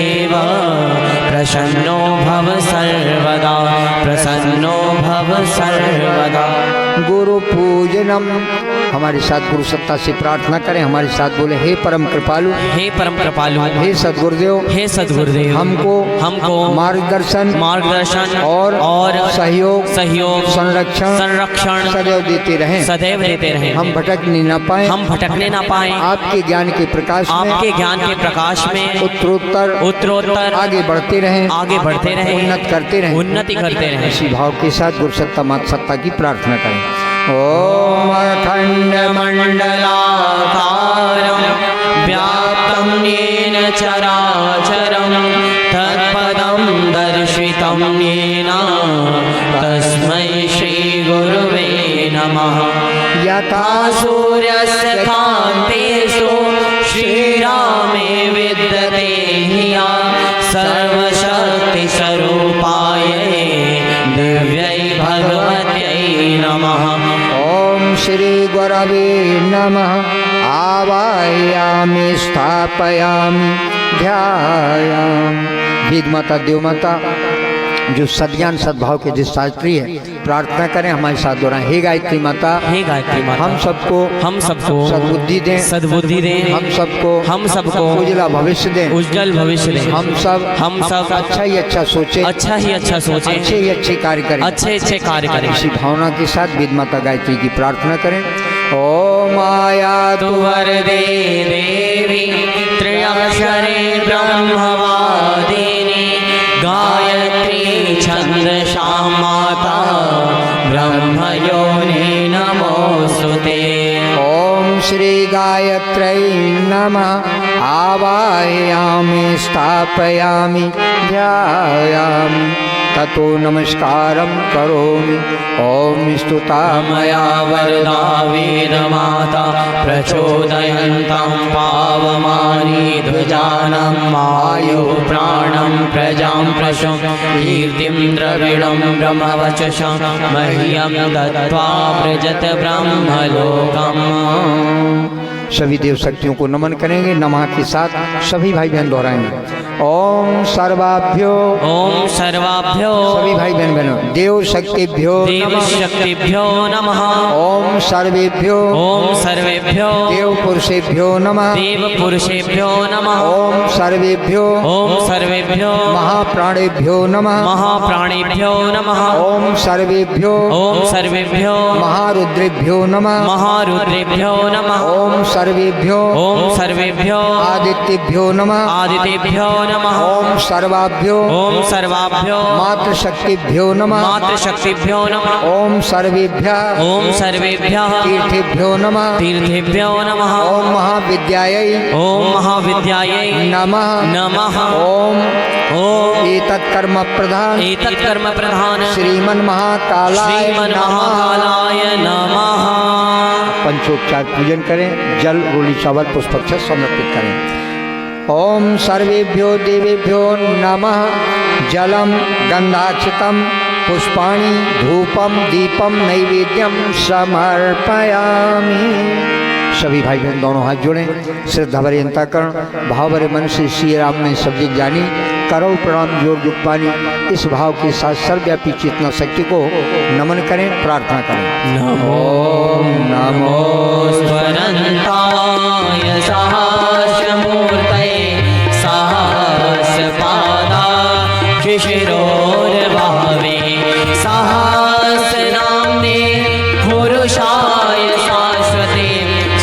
गुरुदेव प्रसन्नो भव सर्वदा, प्रसन्नो भव सर्वदा। गुरु पूजनम, हमारे साथ गुरु सत्ता से प्रार्थना करें, हमारे साथ बोले हे परम कृपालु, हे परम कृपालु, हे सद्गुरुदेव, हे सद्गुरुदेव हमको मार्गदर्शन और सहयोग संरक्षण सदैव देते रहें। हम भटकने न पाए, आपके ज्ञान के प्रकाश में उत्तरोत्तर आगे बढ़ते रहें, उन्नति करते रहें। इसी भाव के साथ गुरु सत्ता माता सत्ता की प्रार्थना करें। ओम अखंड मंडलाकारं व्याप्तं येन चराचरं तत्पदं दर्शितं येन तस्मै श्री गुरुवे नमः। यथा सूर्यस्य कान्तेषु श्रीरामे विद्यते ह्या सर्वशक्तिस्वरूपाय दिव्यै भगवत्यै नमः। ओम श्री गुरवे नमः। आवाहयामि स्थापयामि ध्यायामि। वेद माता देव माता जो सद्ज्ञान सद्भाव के जिस शास्त्री है, प्रार्थना करें हमारे साथ दोहराएं। हे गायत्री माता, हम सबको सद्बुद्धि दें, हम सबको उज्जवल भविष्य दें, हम सब अच्छा ही अच्छा सोचें, अच्छे ही अच्छे कार्य करें। इसी भावना के साथ वेद माता गायत्री की प्रार्थना करें। ओम माया तु वरदे देवी त्र्यक्षरे ब्रह्मवादिनी गायत्री छंदसा माता ब्रह्मयोनि नमोस्तुते। ओम श्री गायत्रै नमः। आवाहयामि स्थापयामि ध्यायामि ततो नमस्कारं करोमि। ओम स्तुता मया वरदा वेदमाता प्रचोदयन्तं पावमानी ध्वजानं वायु प्राणं प्रजां प्रशं कीर्तिं द्रविणं ब्रह्मवचसं मह्यं दत्त्वा व्रजत ब्रह्मलोकम्। सभी देव शक्तियों को नमन करेंगे। नमः के साथ सभी भाई बहन दोहराएंगे। ओम सर्वाभ्यो सभी भाई बहन बहनों देव शक्तिभ्यो नमः। ओम सर्वेभ्यो देव पुरुषेभ्यो नमः। ओम सर्वेभ्यो महाप्राणेभ्यो नमः। ओम सर्वेभ्यो महारुद्रेभ्यो नमः। ओम सर्वेभ्यो आदित्येभ्यो नमः। ओम सर्वाभ्यो मातृशक्तिभ्यो नमः। ओम सर्वेभ्यः तीर्थेभ्यो नमः। ओम महाविद्यायै नमः। ओम एतत् कर्म प्रधान श्रीमन्महाकालाय नमः। पंचोपचार पूजन करें। जल रोली चावल पुष्पक्षत समर्पित करें। ओम सर्वेभ्यो देवेभ्यो नमः। जलम गंधाक्षितम पुष्पाणि धूपम दीपम नैवेद्यम समर्पयामि। सभी भाई बहन दोनों हाथ जोड़ें। श्रद्धा भरे अंतःकरण भाव भरे मन से श्री राम ने शब्द जानी करो प्रणाम जोर जुगपानी। इस भाव के साथ सर्वव्यापी चेतना शक्ति को नमन करें, प्रार्थना करें। नमो स्वरंताय सहस्रमूर्तये सहस्रपादाय शिशिरोर्भावे सहस्रनाम्ने पुरुषाय शाश्वते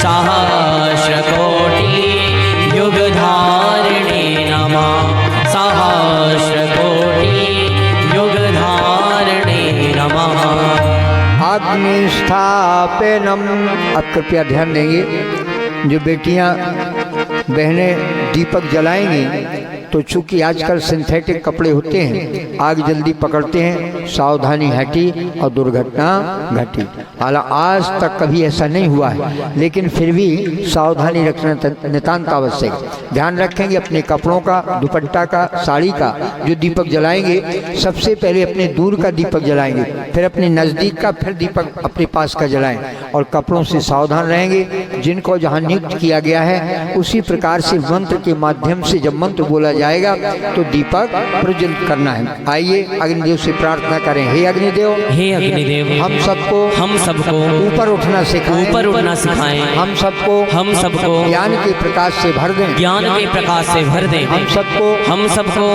सहस्रकोटि युगधारिणे नमः। सहस्रकोटि युगधारिणे नमः। अग्निस्थापनम। अब कृपया ध्यान देंगे, जो बेटियां बहनें दीपक जलाएंगी तो चूंकि आजकल सिंथेटिक कपड़े होते हैं, आग जल्दी पकड़ते हैं, सावधानी हटी और दुर्घटना घटी। हालांकि आज तक कभी ऐसा नहीं हुआ है, लेकिन फिर भी सावधानी रखना नितांत आवश्यक। ध्यान रखेंगे अपने कपड़ों का, दुपट्टा का, साड़ी का। जो दीपक जलाएंगे सबसे पहले अपने दूर का दीपक जलाएंगे, फिर अपने नज़दीक का, फिर दीपक अपने पास का जलाएं। और कपड़ों से सावधान रहेंगे। जिनको जहाँ नियुक्त किया गया है उसी प्रकार से मंत्र के माध्यम से जब मंत्र बोला जाए जाएगा तो दीपक प्रज्वलित करना है। आइए अग्निदेव से प्रार्थना करें। हे अग्निदेव, हे अग्निदेव, हम सबको ऊपर उठना सिखाएं, हम सबको ज्ञान के प्रकाश से भर दें, हम सबको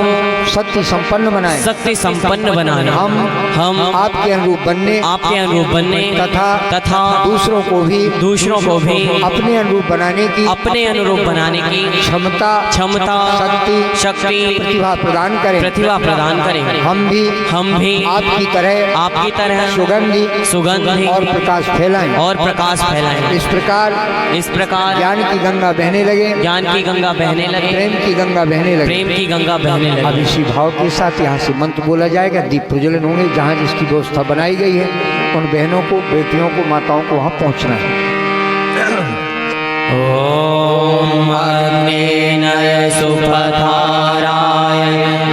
शक्ति संपन्न बनाएं, हम आपके अनुरूप बनने तथा दूसरों को भी अपने अनुरूप बनाने की क्षमता शक्ति प्रतिभा प्रदान करें। हम भी आपकी तरह सुगंधि और प्रकाश फैलाएं। इस प्रकार ज्ञान की गंगा बहने लगे, प्रेम की गंगा बहने लगे। अब इसी भाव के साथ यहाँ से मंत्र बोला जाएगा, दीप प्रज्वलन होंगे। जहाँ जिसकी व्यवस्था बनाई गई है उन बहनों को, बेटियों को, माताओं को वहाँ पहुँचना है। ओम अग्नेय सुपथाराय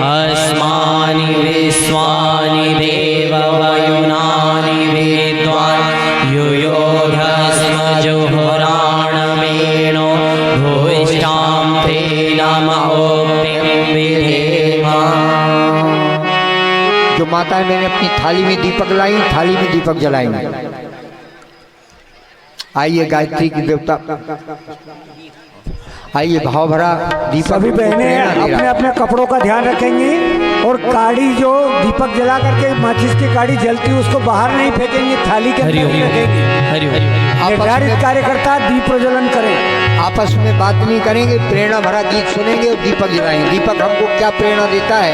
अस्मानि विश्वानि देववयुनानि विद्वान् युयोधस्म जुहुराणमेनो भूयिष्ठां ते नमोक्तिं विधेम। जो माताएं मैंने अपनी थाली में दीपक लाई, थाली में दीपक जलाएंगे। आइए गायत्री की देवता, आइए भाव भरा दीपक। सभी बहनें अपने अपने कपड़ों का ध्यान रखेंगी और काड़ी जो दीपक जला करके माचिस की काड़ी जलती है उसको बाहर नहीं फेंकेंगे, थाली के अंदर रखेंगे। निर्धारित कार्यकर्ता दीप प्रज्वलन करें। आपस में बात नहीं करेंगे, प्रेरणा भरा गीत सुनेंगे और दीपक जलाएंगे। दीपक हमको क्या प्रेरणा देता है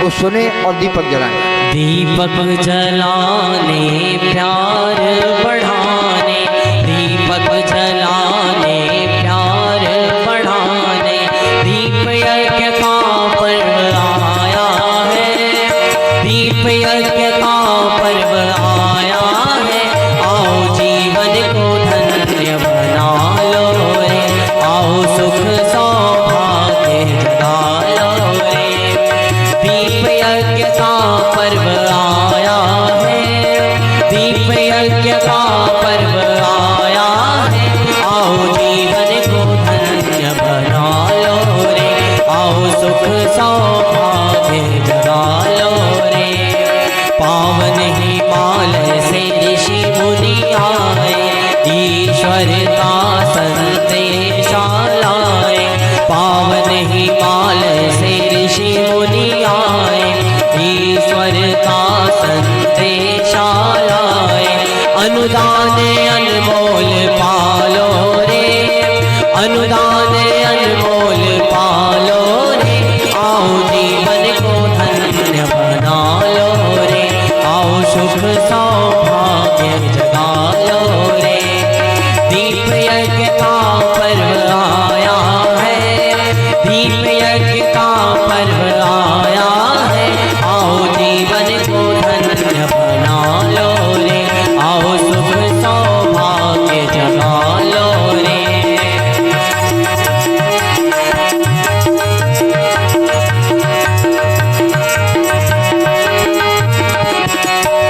वो सुने और दीपक जलाएं। दीपक जलाने प्यार बढ़ाने, दीपक जलाने प्यार बढ़ाने, दीप यज्ञ का पर्व आया है, दीप यज्ञ का पर्व आया है। आओ जीवन को धन्य बना लो रे, आओ सुख सौभाग्य जगा लो रे। दीप यज्ञ का पर्व आया है, दीप यज्ञ का पर्व आया है। आओ जीवन को धन्य बना लो रे, आओ सुख सौभाग्य जगा लो रे। पावन हिमालय से ऋषि मुनि आए, ईश्वर का संदेश लाए। पावन हिमालय से ऋषि मुनि आए, ईश्वर का संदेश लाए। अनुदान अनमोल पालो रे, अनुदान अनमोल पालो रे। आओ जीवन को धन्य बना लो रे, आओ सुख सौभाग्य जगा लो रे। दीप यज्ञ का पर्व आया है, दीप यज्ञ का पर्व आया है। आओ जीवन को धन्य बना लो रे, आओ सुख सौभाग्य जगा लो रे।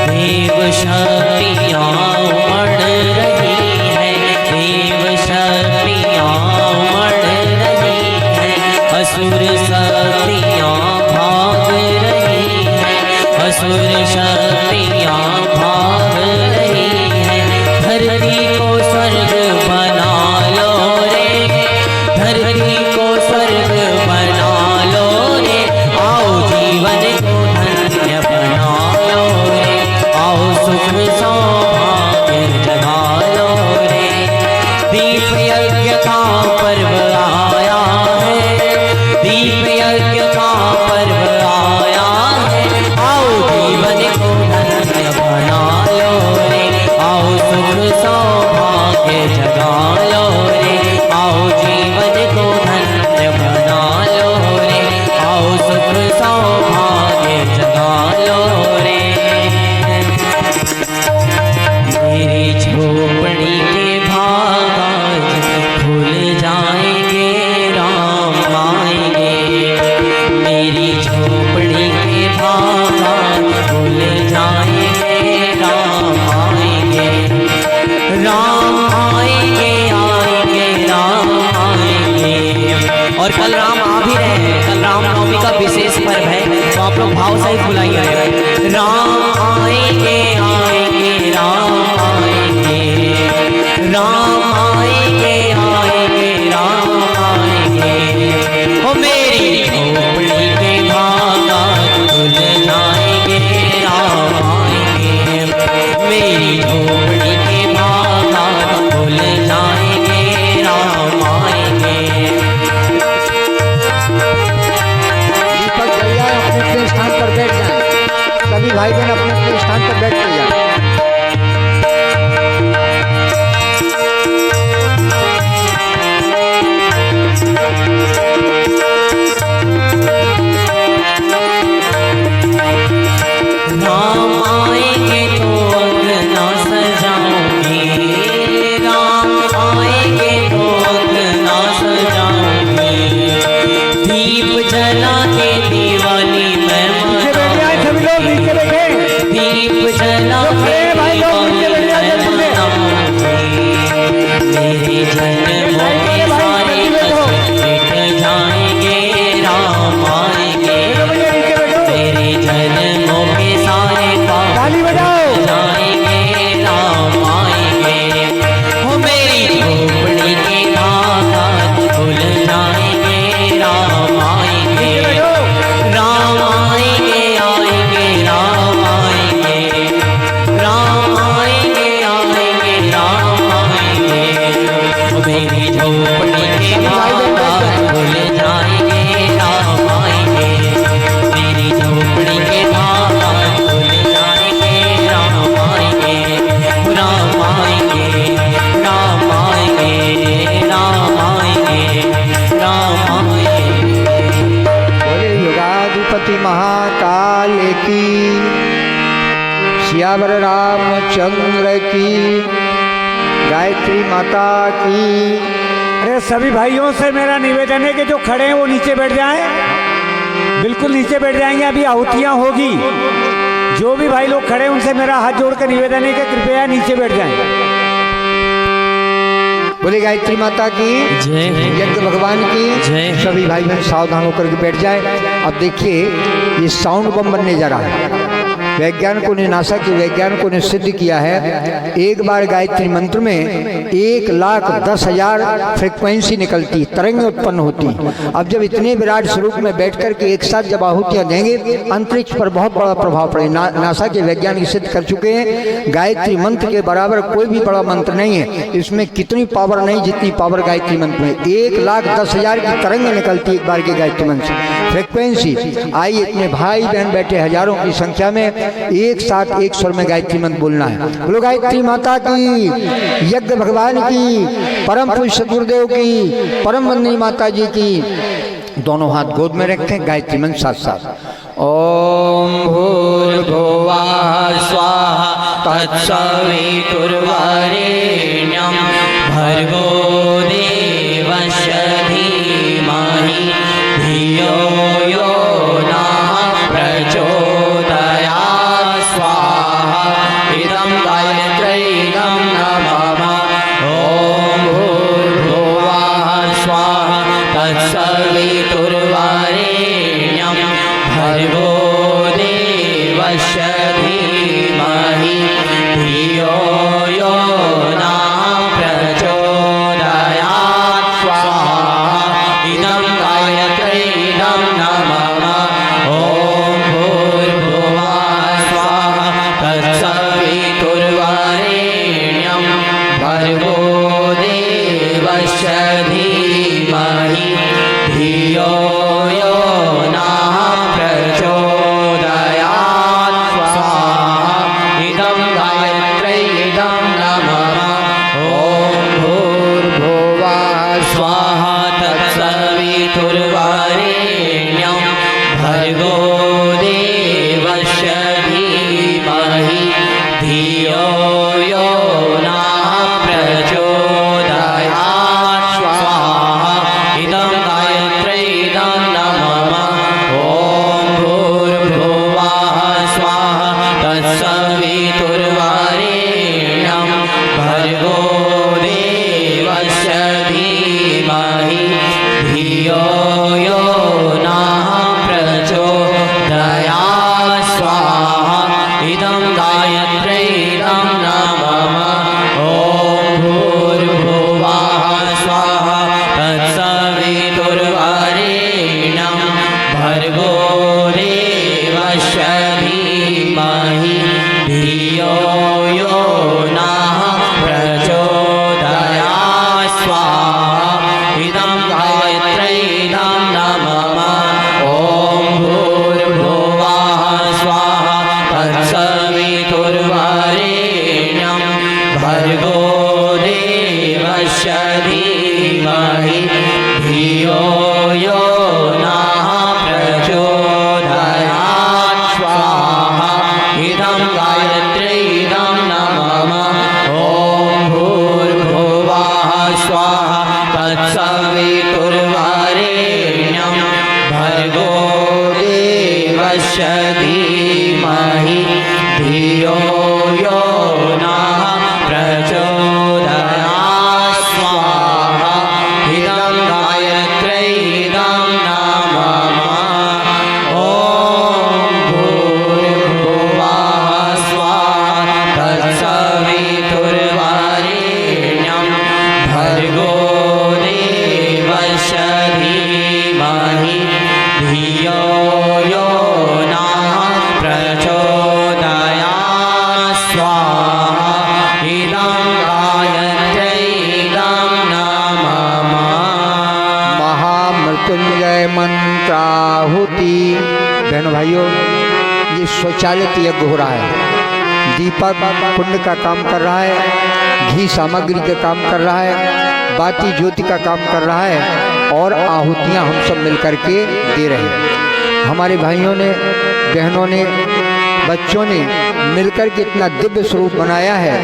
देव शक्तियाँ उमड़ रही है, देव शक्तियाँ उमड़ रही है। असुर शक्तियाँ भाग रही है, असुर शक्तियाँ भाग रही है। धरती को स्वर्ग बना लो रे, धरती को स्वर्ग बना लो रे। आओ जीवन को धन्य बना लो रे, आओ सुख सौभाग्य जगा लो रे। दीप यज्ञ का पर्व आया है, दीप यज्ञ का पर्व आया है। आओ जीवन को सहित बुलाइए। राम आएंगे आएंगे राम आएंगे, राम आएंगे आएंगे राम आएंगे। ओ मेरी झोपड़ी के भागा खुल जाएंगे राम आएंगे, मेरी झोपड़ी के भागा खुल जाएंगे राम आएंगे। दीपक जलिए, अपने अपने स्थान पर बैठ जाए। सभी भाई बहन अपने अपने स्थान पर बैठ जाए। राम आएंगे तो अंगना सजाऊंगी, राम आएंगे तो अंगना सजाऊंगी। दीप जला के दिवाली मैं नीचे बैठ जाए सभी लोग, नीचे बैठे। दीप जला जो खड़े हैं भाई लोग नीचे बैठ जाए जल्दी से। मेरे जन्म के सारे कष्ट मिट जाएंगे राम आएंगे, बैठो भैया, नीचे बैठो। मेरे जन्मों के सारे पाप ताली बजाओ। जाएंगे राम आएंगे। हो मेरी झोपड़ी के भागा खुल जाएंगे राम आएंगे, नीचे बैठो। राम आएंगे आएंगे राम आएंगे, राम आएंगे आएंगे राम आएंगे। हो मेरी झोपड़ी के भागा खुल जाएंगे राम आएंगे, मेरी झोपड़ी के भागा खुल जाएंगे राम आएंगे, राम आएंगे राम आएंगे राम आएंगे राम आएंगे। बोले युगाधिपति महाकाल की, सियावर रामचंद्र की, गायत्री माता की। अरे सभी भाइयों से मेरा निवेदन है कि जो खड़े हैं वो नीचे बैठ जाएं, बिल्कुल नीचे बैठ जाएंगे। अभी आहुतियां होगी। जो भी भाई लोग खड़े हैं उनसे मेरा हाथ जोड़कर निवेदन है कि कृपया नीचे बैठ जाएं। बोले गायत्री माता की जय हो। यज्ञ भगवान की जय। सभी भाई बहन सावधान होकर के बैठ जाए। अब देखिए ये साउंड बम बनने जा रहा है। वैज्ञानिकों ने, नासा के वैज्ञानिकों ने सिद्ध किया है, एक बार गायत्री मंत्र में 1,10,000 फ्रिक्वेंसी निकलती, तरंगें उत्पन्न होती। अब जब इतने विराट स्वरूप में बैठ कर के एक साथ जब आहुतियां देंगे, अंतरिक्ष पर बहुत बड़ा प्रभाव पड़े। नासा के वैज्ञानिक सिद्ध कर चुके हैं, गायत्री मंत्र के बराबर कोई भी बड़ा मंत्र नहीं है। इसमें कितनी पावर नहीं जितनी पावर गायत्री मंत्र में। 1,10,000 की तरंगें निकलती एक बार के गायत्री मंत्र से फ्रिक्वेंसी। आइए इतने भाई बहन बैठे हजारों की संख्या में एक साथ एक स्वर में गायत्री मंत्र बोलना है। बोलो गायत्री माता की, यज्ञ भगवान की, परम पूज्य सदगुरुदेव की, परम वंदनीय माता जी की। दोनों हाथ गोद में रखें, गायत्री मंत्र साथ साथ। ओम भूर्भुवः स्वाहा तत्सवितुर्वरेण्यं भर्गो देवस्य धीमहि धियो यो नः प्रचोदयात्। स्वाहा इदं गायत्र्यैदं नमः। ॐ भूर्भुवः स्वाहा तत्सवितुर्वरेण्यं भर्गो देवस्य धीमहि धियो यो नः प्रचोदयात्। स्वाहा इदं गायत्र्यैदं नमः। ॐ भूर्भुवः स्वाहा तत्सवितुर्वरेण्यं भर्गो देवस्य धीमहि धियो यो नः प्रचोदयात्। स्वाहा इदं गायत्र्यैदं नमः। ॐ भूर्भुवः स्वाहा तत्सवितुर्वरेण्यं भर्गो देवस्य धीमहि धियो यो नः प्रचोदयात्। स्वाहा इदं गायत्र्यैदं नमः। ॐ भूर्भुवः स्वाहा तत्सवितुर्वरेण्यं भर्गो देवस्य धीमहि धियो यो नः प्रचोदयात्। देवस्य धीमहि धियो यो नः प्रचोदयात् स्वाहा इदं गायत्र्यै इदं नमः ॐ भूर्भुवः स्वाहा तत्सवितुर्वरेण्यं भर्गो देवस्य धीमहि धियो यो नः प्रचोदयात् स्वाहा इदं गायत्र्यै इदं नमः ॐ भूर्भुवः स्वाहा तत्सवितुर्वरेण्यं भर्गो देवस्य धीमहि धियो यो नः प्रचोदयात् स्वाहा इदं गायत्र्यै इदं नमः ॐ भूर्भुवः स्वाहा तत्सवितुर्वरेण्यं भर्गो देवस्य धीमहि धियो यो नः प्रचोदयात् स्वाहा इदं गायत्र्यै इदं नमः महामृत्युंजय मंत्राहुति। बहनों भाइयों, ये स्वचालित यज्ञ हो रहा है। दीपक कुंड का काम कर रहा है, घी सामग्री का काम कर रहा है, बाती ज्योति का काम कर रहा है और आहुतियां हम सब मिलकर के दे रहे हैं। हमारे भाइयों ने, बहनों ने, बच्चों ने मिलकर के इतना दिव्य स्वरूप बनाया है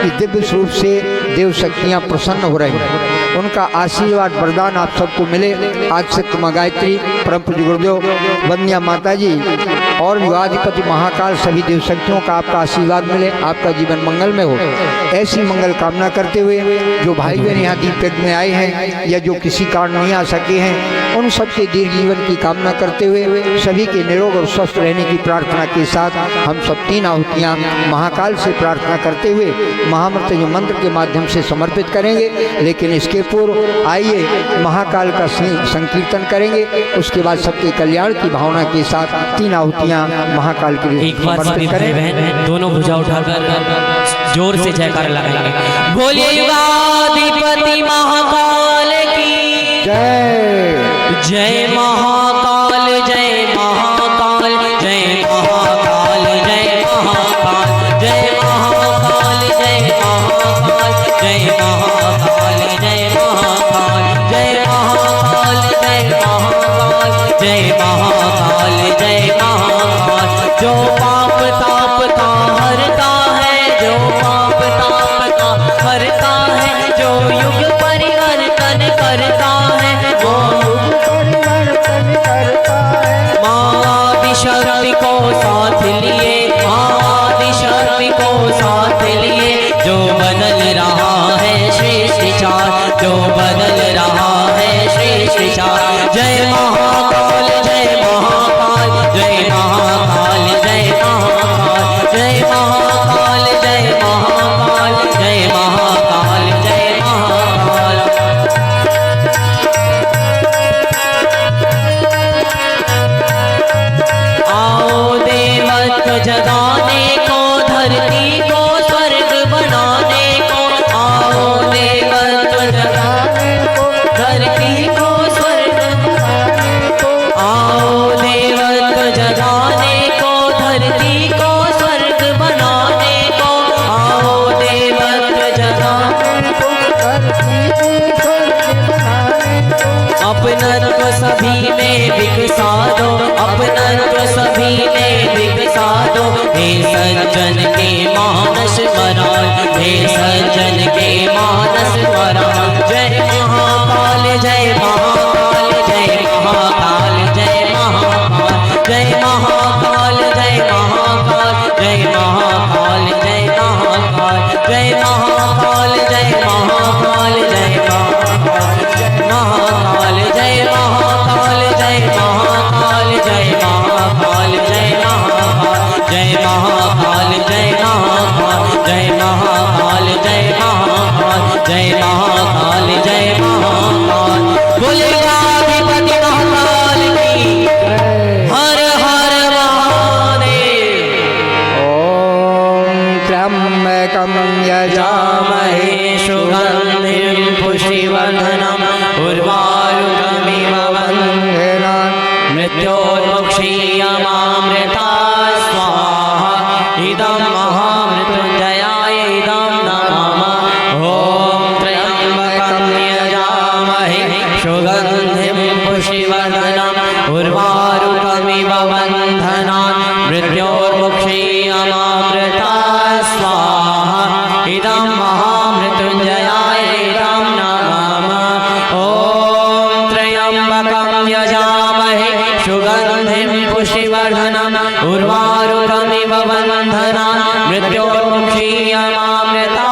कि दिव्य स्वरूप से देव शक्तियाँ प्रसन्न हो रही हैं। उनका आशीर्वाद वरदान आप सबको मिले। आज शक्ति माँ गायत्री, परम पूज्य गुरुदेव, वंद्या माता जी और युगाधिपति महाकाल सभी देव शक्तियों का आपका आशीर्वाद मिले, आपका जीवन मंगल में हो। ऐसी मंगल कामना करते हुए जो भाई बहन यहाँ दीप यज्ञ में आए हैं या जो किसी कारण नहीं आ सके हैं, उन सबके दीर्घ जीवन की कामना करते हुए सभी के निरोग और स्वस्थ रहने की प्रार्थना के साथ हम सब 3 आहुतियाँ महाकाल से प्रार्थना करते हुए महामृत्युंजय मंत्र के माध्यम से समर्पित करेंगे। लेकिन इसके पूर्व आइए महाकाल का संकीर्तन करेंगे, उसके बाद सबके कल्याण की भावना के साथ 3 आहुतियाँ महाकाल के लिए एक बार सभी समर्पित भाई करें। बहन दोनों भुजा उठाकर जोर से जयकार लगाएंगे। बोलिए युगाधिपति महाकाल की जय। जय महाकाल जय महाकाल जय महाकाल जय महाकाल जय महाकाल जय महाकाल जय महाकाल जय महाकाल जय महाकाल जय महाकाल जय महाकाल जय महाकाल। जो पाप ताप का हरता है, जो पाप ताप का हरता है, जो युग परिवर्तन करता है, वो आदिशक्ति को साथ लिए, आदिशक्ति को साथ लिए जो बदल रहा है श्रेष्ठ विचार, जो बदल रहा है श्रेष्ठ विचार। जय महाकाल जय महाकाल जय महाकाल जय महाकाल। अमामृता स्वाहा इदं महामृत्युंजयाय इदं नमामः ॐ त्र्यंबकं यजामहे सुगन्धिं पुष्टिवर्धनम् उर्वारुकमिव बन्धनान् मृत्योर्मुक्षीयमामृता स्वाहा इदं महामृत्युंजयाय इदं नमामः ॐ त्र्यंबकं यजामहे सुगन्धिं पुष्टिवर्धनम् उर्वारुकमिव बन्धनान् मृत्योर्मुक्षीयमामृता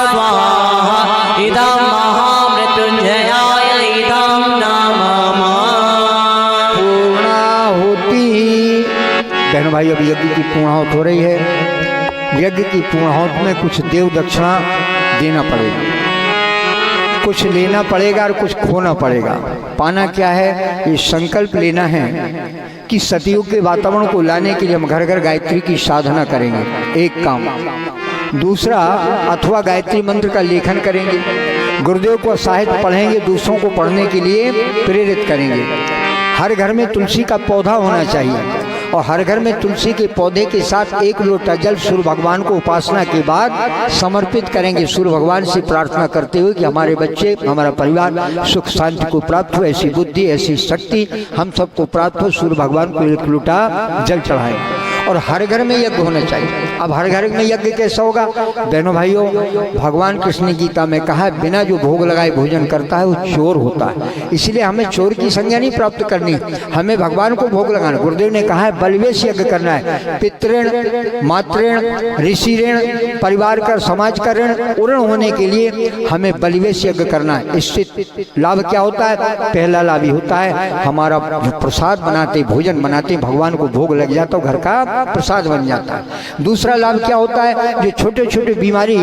स्वाहा इदं महामृत्युंजयाय इदं नमामः। पूर्णाहुति। बहनों भाई, अब यज्ञ की पूर्णाहुति हो रही है। यज्ञ की पूर्णाहुति में कुछ देव दक्षिणा देना पड़ेगा, कुछ लेना पड़ेगा और कुछ खोना पड़ेगा। पाना क्या है? ये संकल्प लेना है कि सतयुग के वातावरण को लाने के लिए हम घर घर गायत्री की साधना करेंगे, एक काम। दूसरा, अथवा गायत्री मंत्र का लेखन करेंगे, गुरुदेव को साहित्य पढ़ेंगे, दूसरों को पढ़ने के लिए प्रेरित करेंगे। हर घर में तुलसी का पौधा होना चाहिए और हर घर में तुलसी के पौधे के साथ एक लोटा जल सूर्य भगवान को उपासना के बाद समर्पित करेंगे, सूर्य भगवान से प्रार्थना करते हुए कि हमारे बच्चे, हमारा परिवार सुख शांति को प्राप्त हो, ऐसी बुद्धि, ऐसी शक्ति हम सबको प्राप्त हो। सूर्य भगवान को एक लोटा जल चढ़ाएं और हर घर में यज्ञ होना चाहिए। अब हर घर में यज्ञ कैसा होगा? बहनों भाइयों, भगवान कृष्ण ने गीता में कहा है, बिना जो भोग लगाए भोजन करता है वो चोर होता है। इसलिए हमें चोर की संज्ञा नहीं प्राप्त करनी, हमें भगवान को भोग लगाना। गुरुदेव ने कहा है बलवेश यज्ञ करना है। पितृण, मातृण, ऋषि ऋण, परिवार का, समाज का ऋण उऋण होने के लिए हमें बलवेश यज्ञ करना है। इससे लाभ क्या होता है? पहला लाभ ही होता है हमारा प्रसाद बनाते, भोजन बनाते, भगवान को भोग लग जाता, घर का प्रसाद बन जाता है। दूसरा लाभ क्या होता है? जो छोटे छोटे बीमारी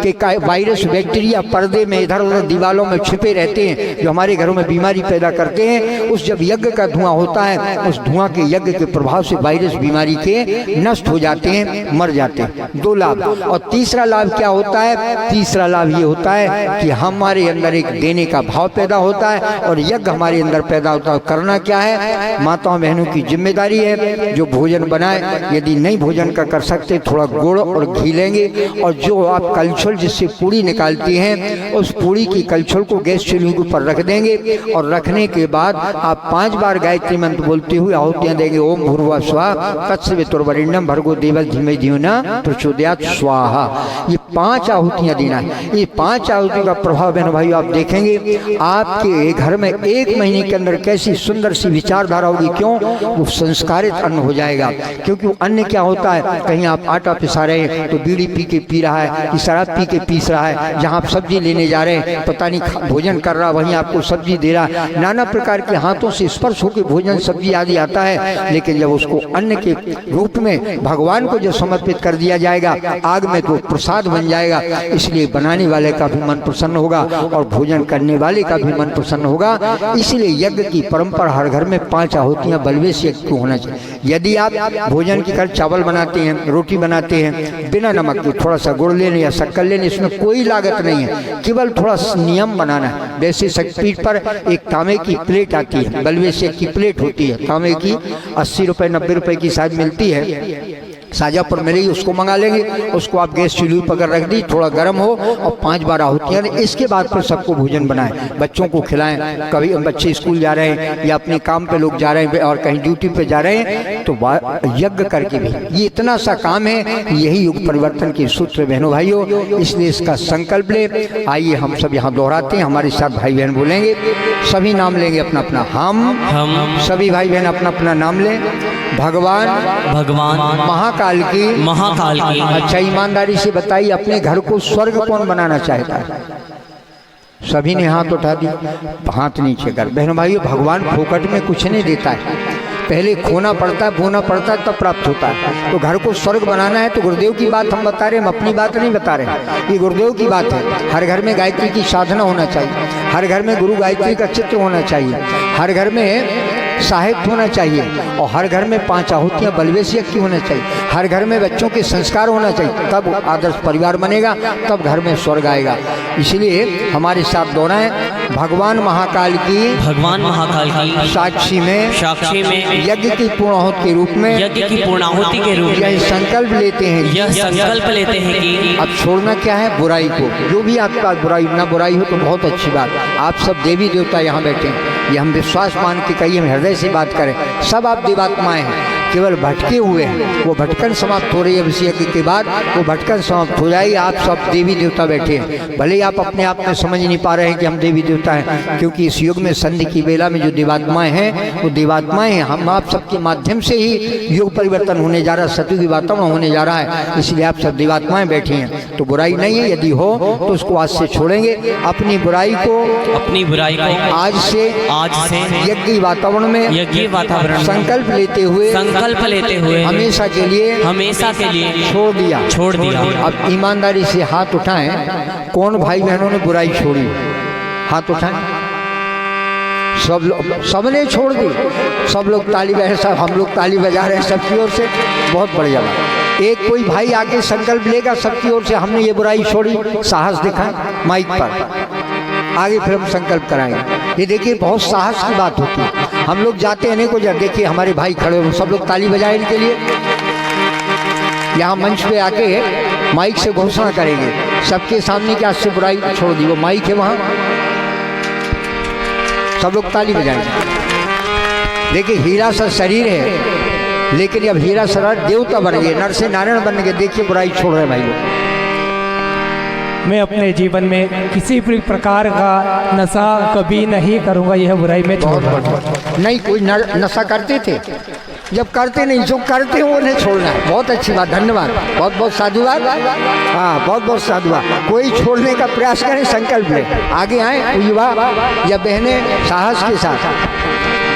के वायरस, बैक्टीरिया पर्दे में इधर उधर दीवारों में छिपे रहते हैं, जो हमारे घरों में बीमारी पैदा करते हैं, उस जब यज्ञ का धुआं होता है, उस धुआं के यज्ञ के प्रभाव से वायरस बीमारी के नष्ट हो जाते हैं, मर जाते हैं। दो लाभ। और तीसरा लाभ क्या होता है? तीसरा लाभ ये होता है कि हमारे अंदर एक देने का भाव पैदा होता है और यज्ञ हमारे अंदर पैदा होता है। करना क्या है? माताओं बहनों की जिम्मेदारी है, जो भोजन बनाए, यदि नहीं भोजन का कर सकते, थोड़ा गुड़ और घी लेंगे और जो आप कलछुल जिससे पूड़ी निकालती हैं, उस पूड़ी की कलछुल को गैस चूल्हे के ऊपर रख देंगे और रखने के बाद आप 5 बार गायत्री मंत्र बोलते हुए आहुतियां देंगे। ओम भूर्भुवः स्वः तत्सवितुर्वरेण्यं भर्गो देवस्य धीमहि धियो न प्रचोदयात् स्वाहा। ये 5 आहुतियां देना है। ये 5 आहुतियों का प्रभाव बहनों भाई आप देखेंगे आपके घर में 1 महीने के अंदर कैसी सुंदर सी विचारधारा होगी। क्यों? वो संस्कारित अन्न हो जाएगा। क्योंकि अन्य क्या होता है, कहीं आप आटा पिसा रहे हैं तो बीड़ी पी के पी रहा है, कि शराब पी के पीस रहा है, जहाँ आप सब्जी लेने जा रहे हैं पता नहीं भोजन कर रहा, वहीं आपको सब्जी दे रहा है। नाना प्रकार के हाथों से स्पर्श होकर भोजन सब्जी आदि आता है, लेकिन जब उसको अन्न के रूप में भगवान को जब समर्पित कर दिया जाएगा आग में, तो प्रसाद बन जाएगा। इसलिए बनाने वाले का भी मन प्रसन्न होगा और भोजन करने वाले का भी मन प्रसन्न होगा। इसलिए यज्ञ की परंपरा हर घर में 5 आहुतियां बलवेश यज्ञ को होना चाहिए। यदि आप भोजन की कर चावल बनाते हैं, रोटी बनाते हैं, बिना नमक के थोड़ा सा गुड़ लेने या शक्कर लेने, इसमें कोई लागत नहीं है, केवल थोड़ा नियम बनाना है। वैसे शक्तिपीठ पर एक तांबे की प्लेट आती है, बलवेश की प्लेट होती है तांबे की, 80 रुपए 90 रुपए की शायद मिलती है, साजा पर मिलेगी, उसको मंगा लेंगे। उसको आप गैस चूल्हे पर रख दी, थोड़ा गर्म हो और 5 बार आहुतियां दें। इसके बाद फिर सबको भोजन बनाएं, बच्चों को खिलाएं। कभी बच्चे स्कूल जा रहे हैं या अपने काम पे लोग जा रहे हैं और कहीं ड्यूटी पे जा रहे हैं तो यज्ञ करके भी, ये इतना सा काम है। यही युग परिवर्तन के सूत्र बहनों भाइयों, इसलिए इसका संकल्प ले। आइए हम सब यहाँ दोहराते हैं, हमारे साथ भाई बहन बोलेंगे, सभी नाम लेंगे अपना अपना। हम सभी भाई बहन अपना अपना नाम लें। भगवान महाकाल की। अच्छा, ईमानदारी से बताइए अपने घर को स्वर्ग कौन बनाना चाहता है? सभी ने हाथ उठा दिया, हाथ नीचे कर। बहनों भाइयों, भगवान फोकट में कुछ नहीं देता है, पहले खोना पड़ता है, बोना पड़ता है, तब प्राप्त होता है। तो घर को स्वर्ग बनाना है तो गुरुदेव की बात हम बता रहे हैं, हम अपनी बात नहीं बता रहे हैं, ये गुरुदेव की बात है। हर घर में गायत्री की साधना होना चाहिए, हर घर में गुरु गायत्री का चित्र होना चाहिए, हर घर में साहित्य होना चाहिए, और हर घर में 5 आहुतियाँ बलवेश यज्ञ की होना चाहिए, हर घर में बच्चों के संस्कार होना चाहिए, तब आदर्श परिवार बनेगा, तब घर में स्वर्ग आएगा। इसलिए हमारे साथ दोहराएं, भगवान महाकाल की साक्षी में यज्ञ की पूर्णाहुति के रूप में यह संकल्प लेते हैं कि अब छोड़ना क्या है, बुराई को। जो भी आपके पास बुराई ना बुराई हो तो बहुत अच्छी बात। आप सब देवी देवता यहाँ बैठे हैं, ये हम विश्वास मान के कहिए, हम हृदय से बात करें, सब आप देवात्माएं हैं, केवल भटके हुए हैं, वो भटकन समाप्त हो रही है। इस यज्ञ के बाद वो भटकन समाप्त हो जाएगी। आप सब देवी देवता बैठे हैं, भले ही आप अपने आप में समझ नहीं पा रहे हैं कि हम देवी देवता हैं, क्योंकि इस युग में संधि की बेला में जो देवात्माएं हैं वो देवात्माएं हैं। हम आप सबके माध्यम से ही युग परिवर्तन होने जा रहा है, सतयुगी वातावरण होने जा रहा है, इसलिए आप सब देवात्माएं बैठी हैं। तो बुराई नहीं है, यदि हो तो उसको आज से छोड़ेंगे, अपनी बुराई को आज से यज्ञ वातावरण में संकल्प लेते हुए हमेशा के लिए छोड़ दिया। अब ईमानदारी से हाथ उठाएं, कौन भाई बहनों ने बुराई छोड़ी, हाथ उठाएं। सबने छोड़ दी, सब लोग ताली बजा, सब हम लोग ताली बजा रहे हैं सबकी ओर से, बहुत बढ़िया बात। एक कोई भाई आके संकल्प लेगा सबकी ओर से, हमने ये बुराई छोड़ी, साहस दिखाएं माइक पर, आगे फिर हम संकल्प कराएंगे। ये देखिए बहुत साहस की बात होती है। हम लोग जाते हैं को जब देखिए हमारे भाई खड़े हो, सब लोग ताली बजाएं इनके लिए। यहाँ मंच पे आके माइक से घोषणा करेंगे सबके सामने कि आज से बुराई छोड़ दी, वो माइक है वहाँ, सब लोग ताली बजाएंगे। देखिए हीरा सा शरीर है, लेकिन अब हीरा शरीर देवता बन गए, नर से नारायण बन गए। देखिए बुराई छोड़ रहे भाई लोग। मैं अपने जीवन में किसी भी प्रकार का नशा कभी नहीं करूंगा, यह बुराई में छोड़ दूंगा। नहीं कोई नशा करते थे, जब करते नहीं, जो करते हैं वो नहीं छोड़ना है। बहुत अच्छी बात, धन्यवाद, बहुत बहुत साधुवाद। हाँ बहुत बहुत साधुवाद। कोई छोड़ने का प्रयास करें, संकल्प ले, आगे आए युवा या बहनें साहस के साथ।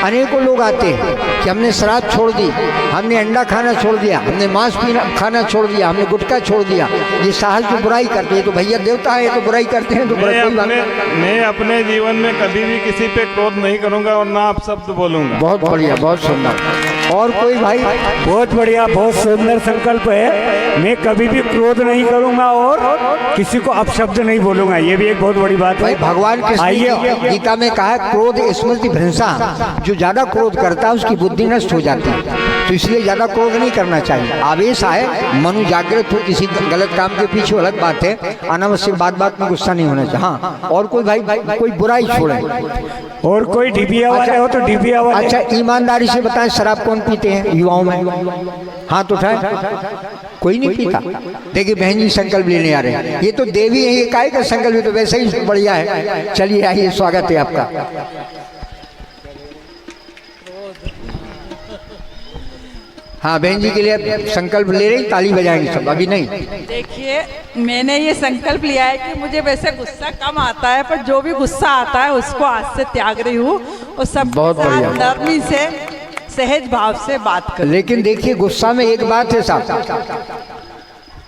अनेकों लोग आते हैं कि हमने शराब छोड़ दी, हमने अंडा खाना छोड़ दिया, हमने मांस खाना छोड़ दिया, हमने गुटखा छोड़ दिया। ये साहस जो बुराई करते हैं, तो भैया देवता है तो बुराई करते हैं, तो मैं अपने जीवन में कभी भी किसी पे क्रोध नहीं करूंगा और ना आप शब्द बोलूंगा। बहुत बढ़िया, बहुत सुंदर। और कोई भाई? बहुत बढ़िया, बहुत सुंदर संकल्प है। मैं कभी भी क्रोध नहीं करूंगा और किसी को अपशब्द नहीं बोलूंगा, ये भी एक बहुत बड़ी बात है। भाई भगवान कृष्ण गीता में कहा क्रोध स्मृति भ्रंशा, जो ज्यादा क्रोध करता है उसकी बुद्धि नष्ट हो जाती है, तो इसलिए ज्यादा क्रोध नहीं करना चाहिए। आवेश आए, मनु जागृत हो किसी गलत काम के पीछे, अलग बात है, अनावश्यक बात में गुस्सा नहीं होना चाहिए। हाँ, और कोई भाई कोई बुराई छोड़े, और कोई डिबिया वाले हो तो डिबिया वाले। अच्छा ईमानदारी से बताएं, शराब कौन पीते हैं युवाओं में? हाथ उठाए, कोई नहीं पीता। देखिए बहन जी संकल्प लेने आ रहे हैं, ये तो देवी है, ये काय का संकल्प, ये तो वैसे ही बढ़िया है। चलिए आइए, स्वागत है आपका। हाँ बहन जी के लिए संकल्प ले रही, ताली बजाएंगे सब, अभी नहीं। देखिए मैंने ये संकल्प लिया है कि मुझे वैसे गुस्सा कम आता है, पर जो भी गुस्सा आता है उसको आज से त्याग रही हूँ और सब नरमी से सहज भाव से बात कर। लेकिन देखिए गुस्सा में एक बात है साहब,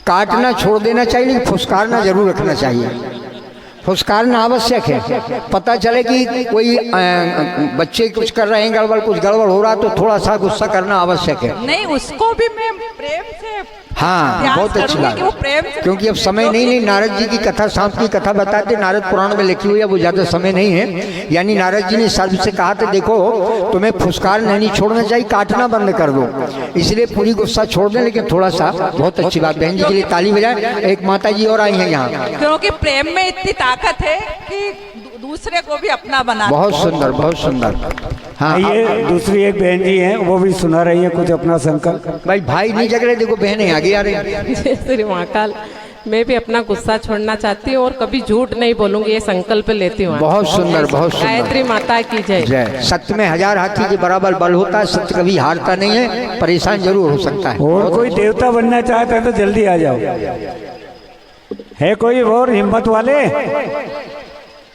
काटना छोड़ देना चाहिए, लेकिन फुसकारना जरूर रखना चाहिए। फुसकारना आवश्यक है। पता चले कि कोई बच्चे कुछ कर रहे हैं गड़बड़, कुछ गड़बड़ हो रहा, तो थोड़ा सा गुस्सा करना आवश्यक है। नहीं, उसको भी मैं प्रेम से, हाँ बहुत अच्छी बात, क्योंकि अब समय नहीं। नारद जी की कथा, सांप की कथा बताते, नारद पुराण में लिखी हुई है, वो ज्यादा समय नहीं है। यानी नारद जी ने सर्प से कहा था देखो तुम्हें फुसकार नहीं छोड़ना चाहिए, काटना बंद कर दो, इसलिए पूरी गुस्सा छोड़ दें, लेकिन थोड़ा सा। बहुत अच्छी बात, बहन जी के लिए ताली बजाएं। एक माता जी और आई है यहाँ, क्योंकि प्रेम में इतनी ताकत है कि दूसरे को भी अपना बना। बहुत सुंदर, बहुत सुंदर। हाँ ये दूसरी एक बहन जी हैं, वो भी सुना रही है कुछ अपना संकल्प। भाई नहीं जग रहे, देखो बहनें आगे आ रही हैं। जय श्री महाकाल। मैं भी अपना गुस्सा छोड़ना चाहती हूँ और कभी झूठ नहीं बोलूंगी, ये संकल्प लेती हूँ। बहुत सुंदर, बहुत सुंदर। गायत्री माता की जय। जय। सत्य में 1000 हाथी के बराबर बल होता है, सत्य कभी हारता नहीं है, परेशान जरूर हो सकता है। और कोई देवता बनना चाहता है तो जल्दी आ जाओ, है कोई और हिम्मत वाले?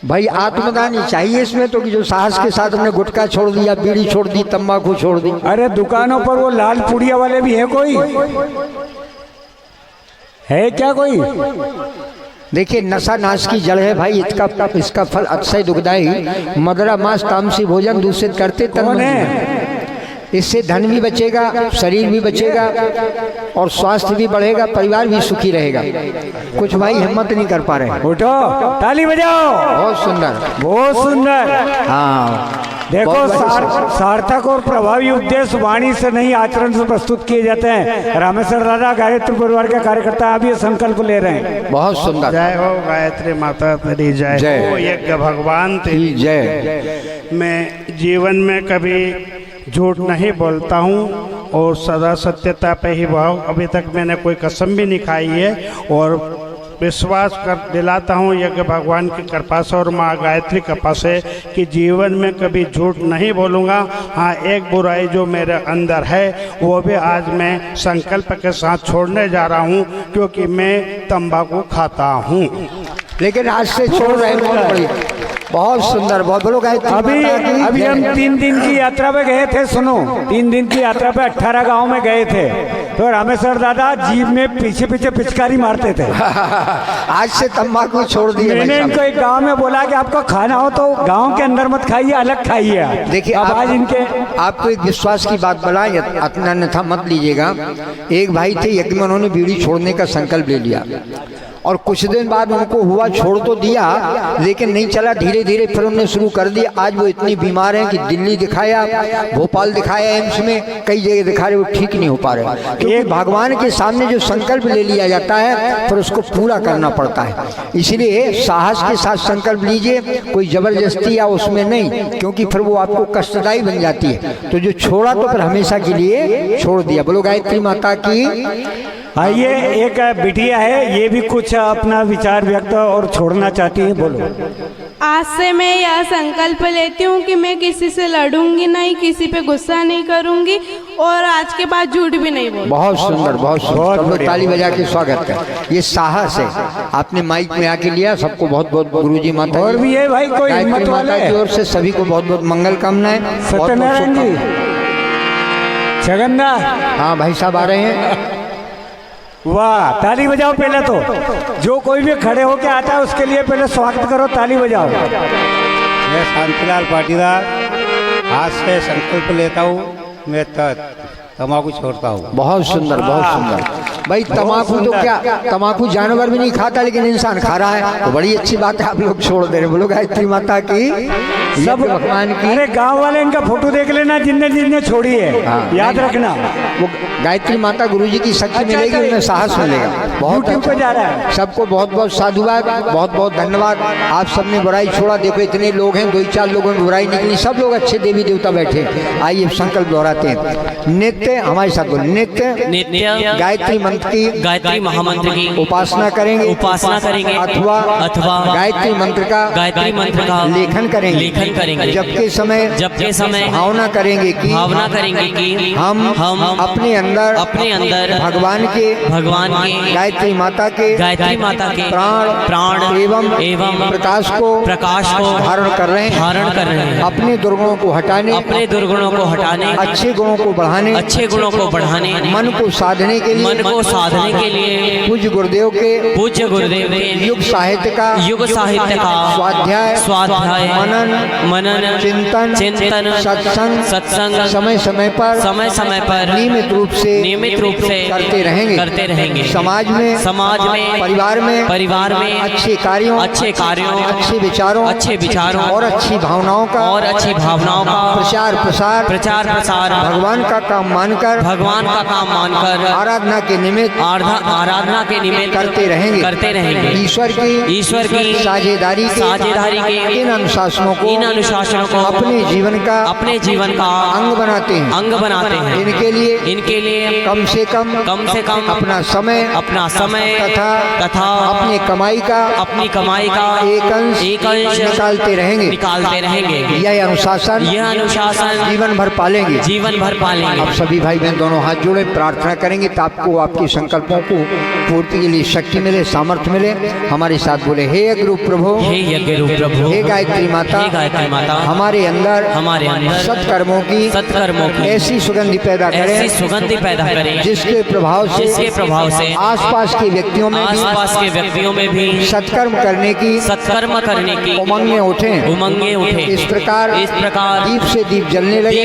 भाई आत्मदानी चाहिए इसमें तो, कि जो साहस के साथ हमने गुटखा छोड़ दिया, बीड़ी छोड़ दी, तंबाकू छोड़ दी। अरे दुकानों पर वो लाल पुड़िया वाले भी है, कोई है क्या? कोई देखिए नशा नाश की जड़ है भाई, इसका फल अतिशय दुखदायी। मदरा मांस तामसी भोजन दूषित करते कौन है? इससे धन भी बचेगा, शरीर भी बचेगा और स्वास्थ्य भी बढ़ेगा, परिवार भी सुखी रहेगा। कुछ भाई हिम्मत नहीं कर पा रहे। उठो, ताली बजाओ। बहुत सुंदर, बहुत सुंदर। हाँ देखो सार्थक और प्रभावी उद्देश्य वाणी से नहीं आचरण से प्रस्तुत किए जाते हैं। रामेश्वर दादा गायत्री परिवार के कार्यकर्ता अब ये संकल्प ले रहे हैं। बहुत सुंदर। जय हो गायत्री माता तेरी जय, जय हो यज्ञ भगवान तेरी जय। मैं जीवन में कभी झूठ नहीं बोलता हूँ और सदा सत्यता पे ही भाव। अभी तक मैंने कोई कसम भी नहीं खाई है और विश्वास कर दिलाता हूँ यज्ञ भगवान की कृपा से और माँ गायत्री कृपा से कि जीवन में कभी झूठ नहीं बोलूँगा। हाँ, एक बुराई जो मेरे अंदर है वो भी आज मैं संकल्प के साथ छोड़ने जा रहा हूँ, क्योंकि मैं तंबाकू खाता हूँ। लेकिन आज से छोड़ रहे हैं। बहुत बढ़िया, बहुत सुंदर, बहुत बड़ो गायत्री। अभी हम 3 दिन की यात्रा पे गए थे। सुनो, 3 दिन की यात्रा पे 18 गांव में गए थे, तो रामेश्वर दादा जीप में पीछे पीछे पिचकारी मारते थे। आज से तंबाकू छोड़ दिए। मैंने इनको एक गांव में बोला कि आपको खाना हो तो गांव के अंदर मत खाइए, अलग खाइए। देखिए अब आज इनके आपको एक विश्वास की बात बताएं, अपना अन्यथा मत लीजिएगा। एक भाई थे, यज्ञ में उन्होंने बीड़ी छोड़ने का संकल्प ले लिया और कुछ दिन बाद उनको हुआ, छोड़ तो दिया लेकिन नहीं चला। धीरे धीरे फिर उन्होंने शुरू कर दिया। आज वो इतनी बीमार हैं कि दिल्ली दिखाया, भोपाल दिखाया, एम्स में कई जगह दिखा रहे, वो ठीक नहीं हो पा रहे। क्योंकि भगवान के सामने जो संकल्प ले लिया जाता है फिर उसको पूरा करना पड़ता है। इसलिए साहस के साथ संकल्प लीजिए, कोई जबरदस्ती या उसमें नहीं, क्योंकि फिर वो आपको कष्टदायी बन जाती है। तो जो छोड़ा तो फिर हमेशा के लिए छोड़ दिया। बोलो गायत्री माता की। आइए, एक बिटिया है, ये भी कुछ अपना विचार व्यक्त और छोड़ना चाहती है। बोलो। आज से मैं यह संकल्प लेती हूँ कि मैं किसी से लड़ूंगी नहीं, किसी पे गुस्सा नहीं करूंगी और आज के बाद झूठ भी नहीं बोलूंगी। बहुत सुंदर, बहुत सुंदर। ताली बजा के स्वागत है। ये साहस है, आपने माइक में आके लिया। सबको बहुत बहुत गुरुजी माता और भी है भाई कोई हिम्मत वाले की ओर से सभी को बहुत बहुत मंगल कामनाएं। सत्यनारायण जी, छगन्ना। हाँ भाई साहब आ रहे हैं। वाह, ताली बजाओ पहले तो। जो कोई भी खड़े होके आता है उसके लिए पहले स्वागत करो, ताली बजाओ। मैं शांतिलाल पाटीदार आज से संकल्प लेता हूँ, मैं तम्बाकू छोड़ता हूँ। बहुत सुंदर, बहुत सुंदर। भाई तम्बाकू तो क्या, तम्बाकू जानवर भी नहीं खाता लेकिन इंसान खा रहा है, तो बड़ी अच्छी बात है। आप लोग छोड़ दे रहे। बोलो गायत्री माता की, सब भगवान की। अरे गांव वाले इनका फोटो देख लेना जिनने जिनने छोड़ी है। हाँ, याद रखना, वो गायत्री माता गुरुजी की शक्ति मिलेगी, उनमें साहस मिलेगा। बहुत यूट्यूब पे जा रहा है। सबको बहुत बहुत साधुवाद, बहुत बहुत धन्यवाद। आप सबने बुराई छोड़ा। देखो इतने लोग हैं, 2-4 लोगों में बुराई निकली। सब लोग अच्छे देवी देवता बैठे। आइए संकल्प दोहराते हैं। नित्य हमारे साथ बोलो, नित्य गायत्री मंत्र की, गायत्री महामंत्र की उपासना करेंगे, अथवा गायत्री मंत्र का लेखन करेंगे। जबके समय भावना करेंगे कि हम अपने अंदर भगवान के गायत्री माता के प्राण एवं प्रकाश को धारण कर रहे हैं। अपने दुर्गुणों को हटाने, अच्छे गुणों को बढ़ाने, मन को साधने के लिए पूज्य गुरुदेव के युग साहित्य का स्वाध्याय मनन चिंतन सत्संग समय समय पर नियमित रूप से करते रहेंगे। समाज में परिवार में अच्छे कार्यों अच्छे विचारों और अच्छी भावनाओं का प्रचार प्रसार भगवान का काम मानकर आराधना के निमित्त करते रहेंगे। ईश्वर की साझेदारी के इन अनुशासनों को अपने जीवन का अंग बनाते हैं। इनके लिए कम से कम अपना समय तथा अपनी कमाई का एक अंश निकालते रहेंगे। यह अनुशासन जीवन भर पालेंगे। अब सभी भाई बहन दोनों हाथ जोड़े प्रार्थना करेंगे तो आपको आपके संकल्पों को पूर्ति के लिए शक्ति मिले, सामर्थ्य मिले। हमारे साथ बोले, हे अग्रु प्रभु, हे यज्ञ रूप प्रभु, हे गायत्री माता, हे गायत्री माता, हमारे अंदर सत्कर्मों की ऐसी सुगंधि पैदा करें, ऐसी सुगंधि पैदा करें जिसके प्रभाव से आसपास के व्यक्तियों में भी सत्कर्म करने की उमंगें उठें। इस प्रकार दीप से दीप जलने लगे,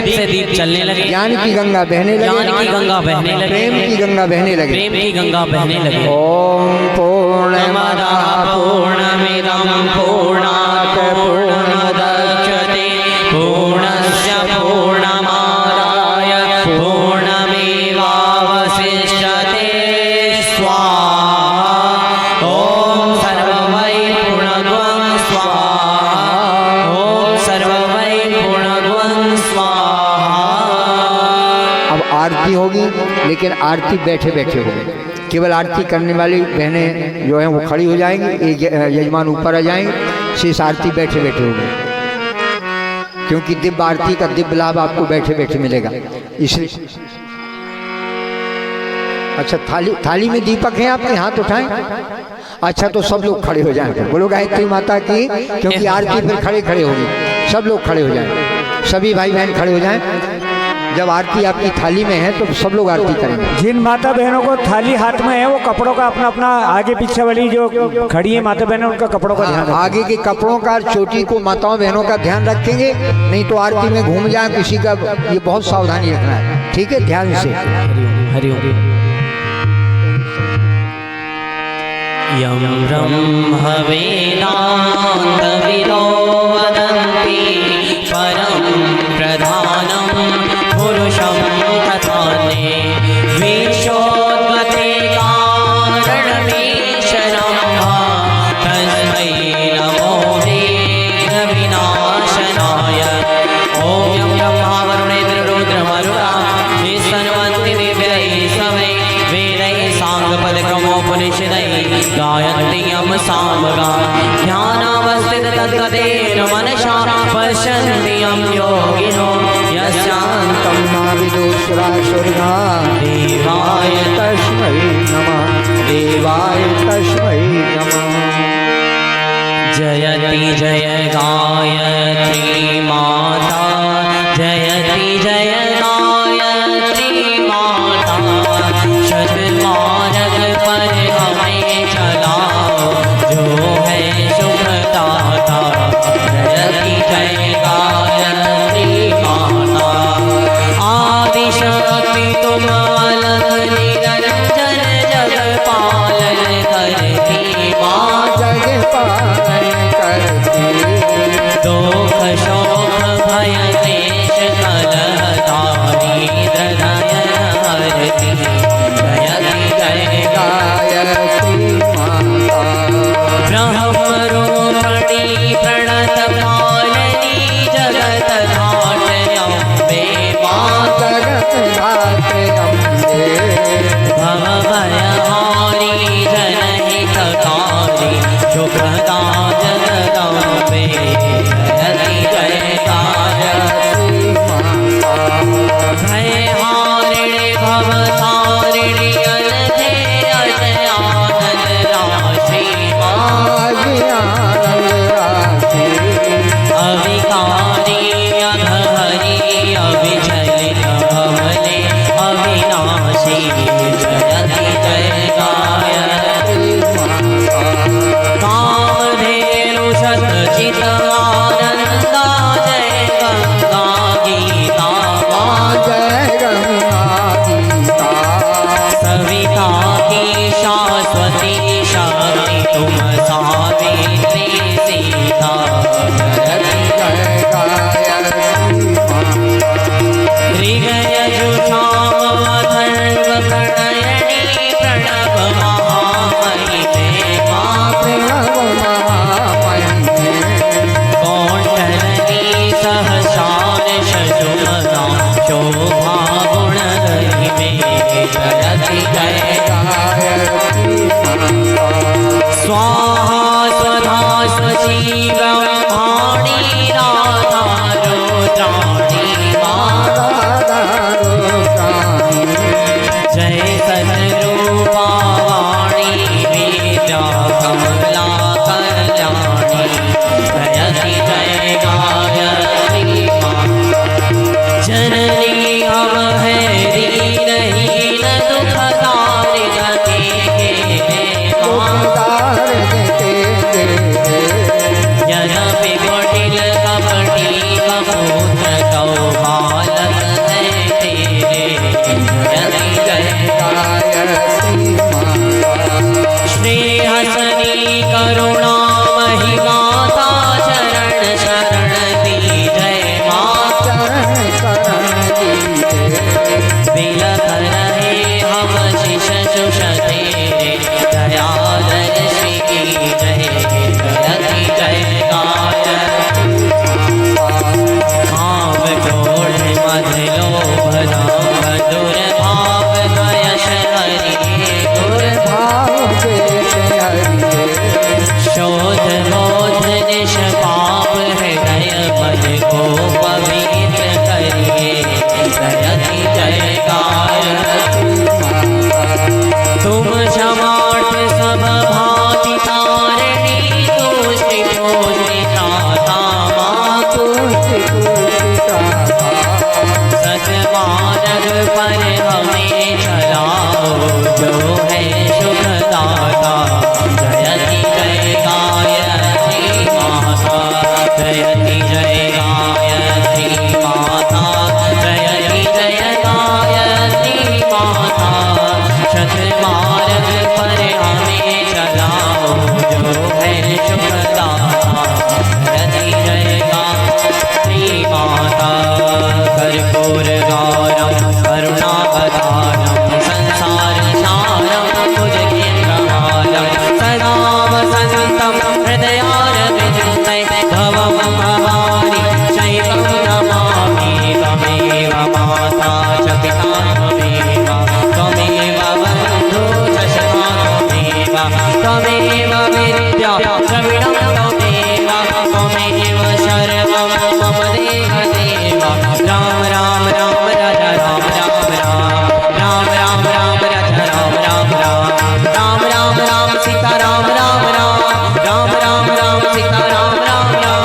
ज्ञान की गंगा बहने लगे, प्रेम की गंगा बहने लगे। ओम पूर्णमद पूर्णमिदं पूर्णात् पूर्णमुदच्यते पूर्णस्य पूर्णमादाय पूर्णमेवावशिष्यते। स्वाहा। ओम सर्ववै पूर्णत्वं स्वाहा। ओम सर्ववै पूर्णत्वं स्वाहा। अब आरती होगी, लेकिन आरती बैठे बैठे होगी। केवल आरती करने वाली बहनें जो हैं वो खड़ी हो जाएंगी, एक यजमान ऊपर आ जाएंगे, शेष आरती बैठे बैठे होगी, क्योंकि दिव्य आरती का दिव्य लाभ आपको बैठे बैठे मिलेगा। इसलिए अच्छा, थाली में दीपक है, आपके हाथ उठाएं। अच्छा, तो सब लोग खड़े हो जाएंगे, बोलो गायत्री माता की, क्योंकि आरती फिर खड़े खड़े होगी। सब लोग खड़े हो जाएं, सभी भाई बहन खड़े हो जाएं। जब आरती आपकी थाली में है तो सब लोग आरती करेंगे। जिन माता बहनों को थाली हाथ में है वो कपड़ों का अपना अपना आगे पीछे वाली जो खड़ी है माता बहनों, उनका कपड़ों का ध्यान आगे के कपड़ों का, चोटी को माताओं बहनों का ध्यान रखेंगे, नहीं तो आरती में घूम जाए किसी का, ये बहुत सावधानी रखना है, ठीक है, ध्यान से। हरिओम। यं ब्रह्म वेदान्तविदो वदन्ति परं प्रधानं पुरुषं तथान्ये विश्वोद्गते कारणमीशनं तस्मै नमो विघ्नविनाशनाय। ॐ यं ब्रह्मा वरुणेन्द्ररुद्रमरुणा निस्तन्वन्ति दिव्यैः सवै वेदैः साङ्गपदक्रमोपनिषदैः गायन्ति यं सामगा ध्यानावस्थिततद्गतेन मनसा पश्यन्ति यं योगिनो यस्यान्तं नाविदुसुरासुरगा देवाय तस्मै नमः, देवाय तस्मै नमः। जयति जय गायत्री माता, जयति जय गायत्री माता, सद्मार्ग पर हमें चलाओ जो है सुखदाता। जयति जय गायत्री माता, आदिशक्ति तुम अलग निरंजन जग पालन करती माँ, जग पालन करती, दुख शोक भय क्लेश कलह दारिद्र हरती। जयति जय गायत्री माता, ब्रह्मरूपिणी प्रणत पालनी जगत धाट अम्बे माँ, जगत धात्री अम्बे, भवभयहारी जनहितकारी शुभदा जगदम्बे। जयति जय गायत्री माता, भयहारिणि भवतारिणि अलधे अजयानंद राशि माँ, आनंद राशि, अविकारी अघहरी अविचलित अमले अविनाशी। जयति जय गायत्री माता, कामधेनु शतचित आनंदा जय गंगा गीता माँ, जय गंगा गीता, सविता की शाश्वती शक्ति तुम सावित्री सीता। जयति जय गायत्री माता, ऋगयजुषाम अथर्व प्रणयनी प्रणव महामहिमे माँ, प्रणव महामहिमे, कौंडलनी सहस्रार शशुमना शोभा गुणगरिमे। जयति जय गायत्री माता, स्वाहा स्वधा स्वची ब्रह्माणी राधा रुद्राणी माँ, राधा रुद्राणी, जय सद्गुरु जो है सुखदाता। जयति जय गायत्री माता, जयति जय गायत्री माता, जयति जय गायत्री माता। सतमार्ग पर हमें चलाओ, जो है सुखदाता। जयति जय गायत्री माता। कर्पूर गौरम करुणावतारम, संसार सारम भुजगेन्द्रहारम। सदा वसन्तं हृदयारविन्दे, भवं भवानी शैवं नमामि। त्वमेव माता च पिता त्वमेव, त्वमेव बन्धु च सखा त्वमेव, त्वमेव विद्या द्रविणं त्वमेव, त्वमेव सर्वं मम देवदेव। राम राम राम राजा राम राम राम, राम राम राम राजा राम राम राम, राम राम राम सीता राम राम राम, राम राम राम सीता राम राम राम।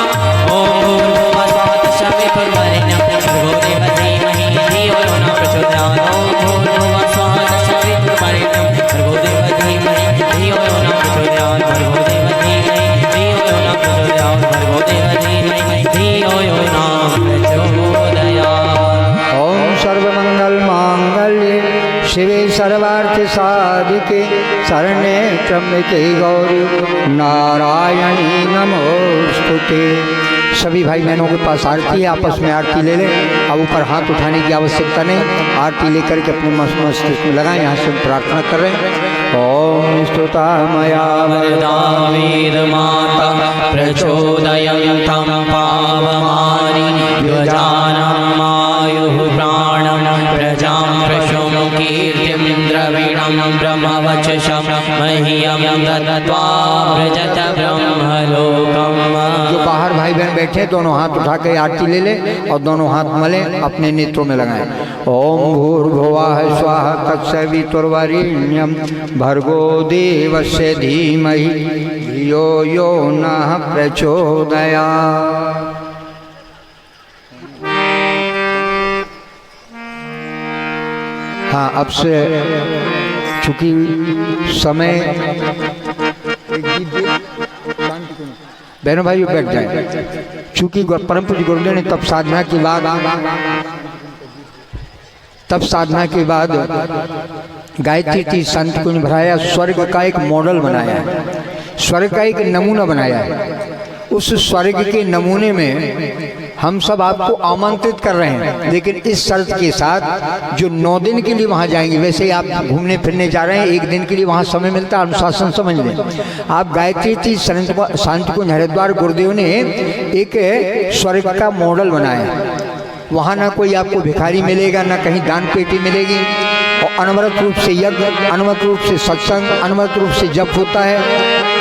ओम भूर्भुवः स्वः सवितुर्वरेण्यं भर्गो देवस्य धीमहि धियो यो न प्रचोदयात्। ओम भूर्भुवः स्वः सवितुर्वरेण्यं भर्गो देवस्य धीमहि धियो यो न प्रचोदयात्। भर्गो देवस्य धीमहि धियो यो न प्रचोदयात्। भर्गो देवस्य धीमहि धियो यो न प्रचोदयात्। ओम सर्वमंगल मांगल्ये शिवे सर्वार्थ साधिके, शरण्ये त्र्यंबके गौरी नारायणी नमोस्तुते। सभी भाई बहनों के पास आरती है, आपस में आरती ले लें। अब ऊपर हाथ उठाने की आवश्यकता नहीं, आरती लेकर के अपने मस्तिष्क में लगाएं। यहाँ से प्रार्थना कर रहे हैं। ओम स्तुता मया वरदा वेद माता, प्रचोदयन्तं पावमानि। युजानं आयुः प्राणं, प्रजां पशुं कीर्तिं द्रविणं। ब्रह्मवचसं मह्यं दत्त्वा व्रजत ब्रह्मलोकम्। जो बाहर भाई बहन बैठे दोनों हाथ उठा के आरती ले ले और दोनों हाथ मले अपने नेत्रों में लगाएं। ओम भूर्भुवः स्वः तत्सवितुर्वरेण्यं भर्गो देवस्य धीमहि धियो यो नः प्रचोदयात्। हाँ, अब से चूंकि समय बहनों भाइयों बैठ जाए। चूंकि परम पूज्य गुरुदेव ने तब साधना के बाद गायत्री तीर्थ संत कुंज भराया, स्वर्ग का एक मॉडल बनाया है, स्वर्ग का एक नमूना बनाया है। उस स्वर्ग के नमूने में हम सब आपको आमंत्रित कर रहे हैं, लेकिन इस शर्त के साथ जो 9 दिन के लिए वहाँ जाएंगे। वैसे ही आप घूमने फिरने जा रहे हैं, 1 दिन के लिए वहाँ समय मिलता है, अनुशासन समझ लें। आप गायत्री तीर्थ संत कुंज हरिद्वार गुरुदेव ने एक स्वर्ग का मॉडल बनाया। वहाँ ना कोई आपको भिखारी मिलेगा, ना कहीं दान पेटी मिलेगी, और अनवरत रूप से यज्ञ, अनवरत रूप से सत्संग, अनवरत रूप से जप होता है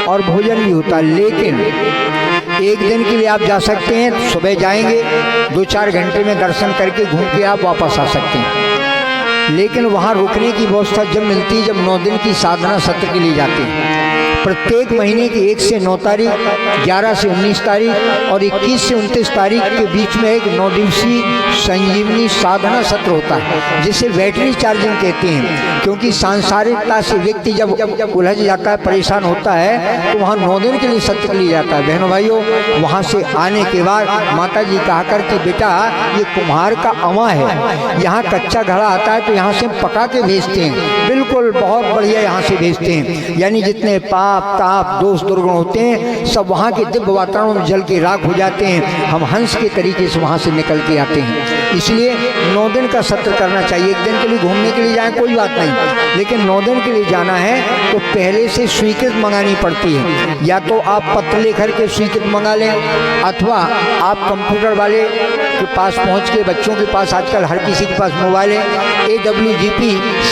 और भोजन भी होता है। लेकिन 1 दिन के लिए आप जा सकते हैं, सुबह जाएंगे 2-4 घंटे में दर्शन करके घूम के आप वापस आ सकते हैं। लेकिन वहाँ रुकने की व्यवस्था जब मिलती है, जब 9 दिन की साधना सत्र के लिए जाते हैं। प्रत्येक महीने की 1 से 9 तारीख, 11 से 19 तारीख और 21 से 29 तारीख के बीच में एक 9 दिवसीय संजीवनी साधना सत्र होता है, जिसे बैटरी चार्जिंग कहते हैं। क्योंकि सांसारिकता से व्यक्ति जब उलझ जाता है, परेशान होता है, तो वहाँ 9 दिन के लिए सत्र के लिए जाता है। बहनों भाइयों, वहाँ से आने के बाद माता जी कहा करती, बेटा ये कुम्हार का अवां है, यहाँ कच्चा घड़ा आता है तो यहाँ से पका के भेजते हैं, बिल्कुल बहुत बढ़िया यहाँ से भेजते हैं। यानी जितने पाप ताप दोष दुर्गुण होते हैं सब वहाँ के दिव्य वातावरण में जल के राख हो जाते हैं। हम हंस के तरीके से वहाँ से निकल के आते हैं। इसलिए 9 दिन का सत्र करना चाहिए। 1 दिन के लिए घूमने के लिए जाएं कोई बात नहीं, लेकिन 9 दिन के लिए जाना है तो पहले से स्वीकृत मंगानी पड़ती है। या तो आप पत्र लेकर के स्वीकृत मंगा लें, अथवा आप कंप्यूटर वाले के पास पहुँच के, बच्चों के पास आजकल हर किसी के पास मोबाइल है, AWGP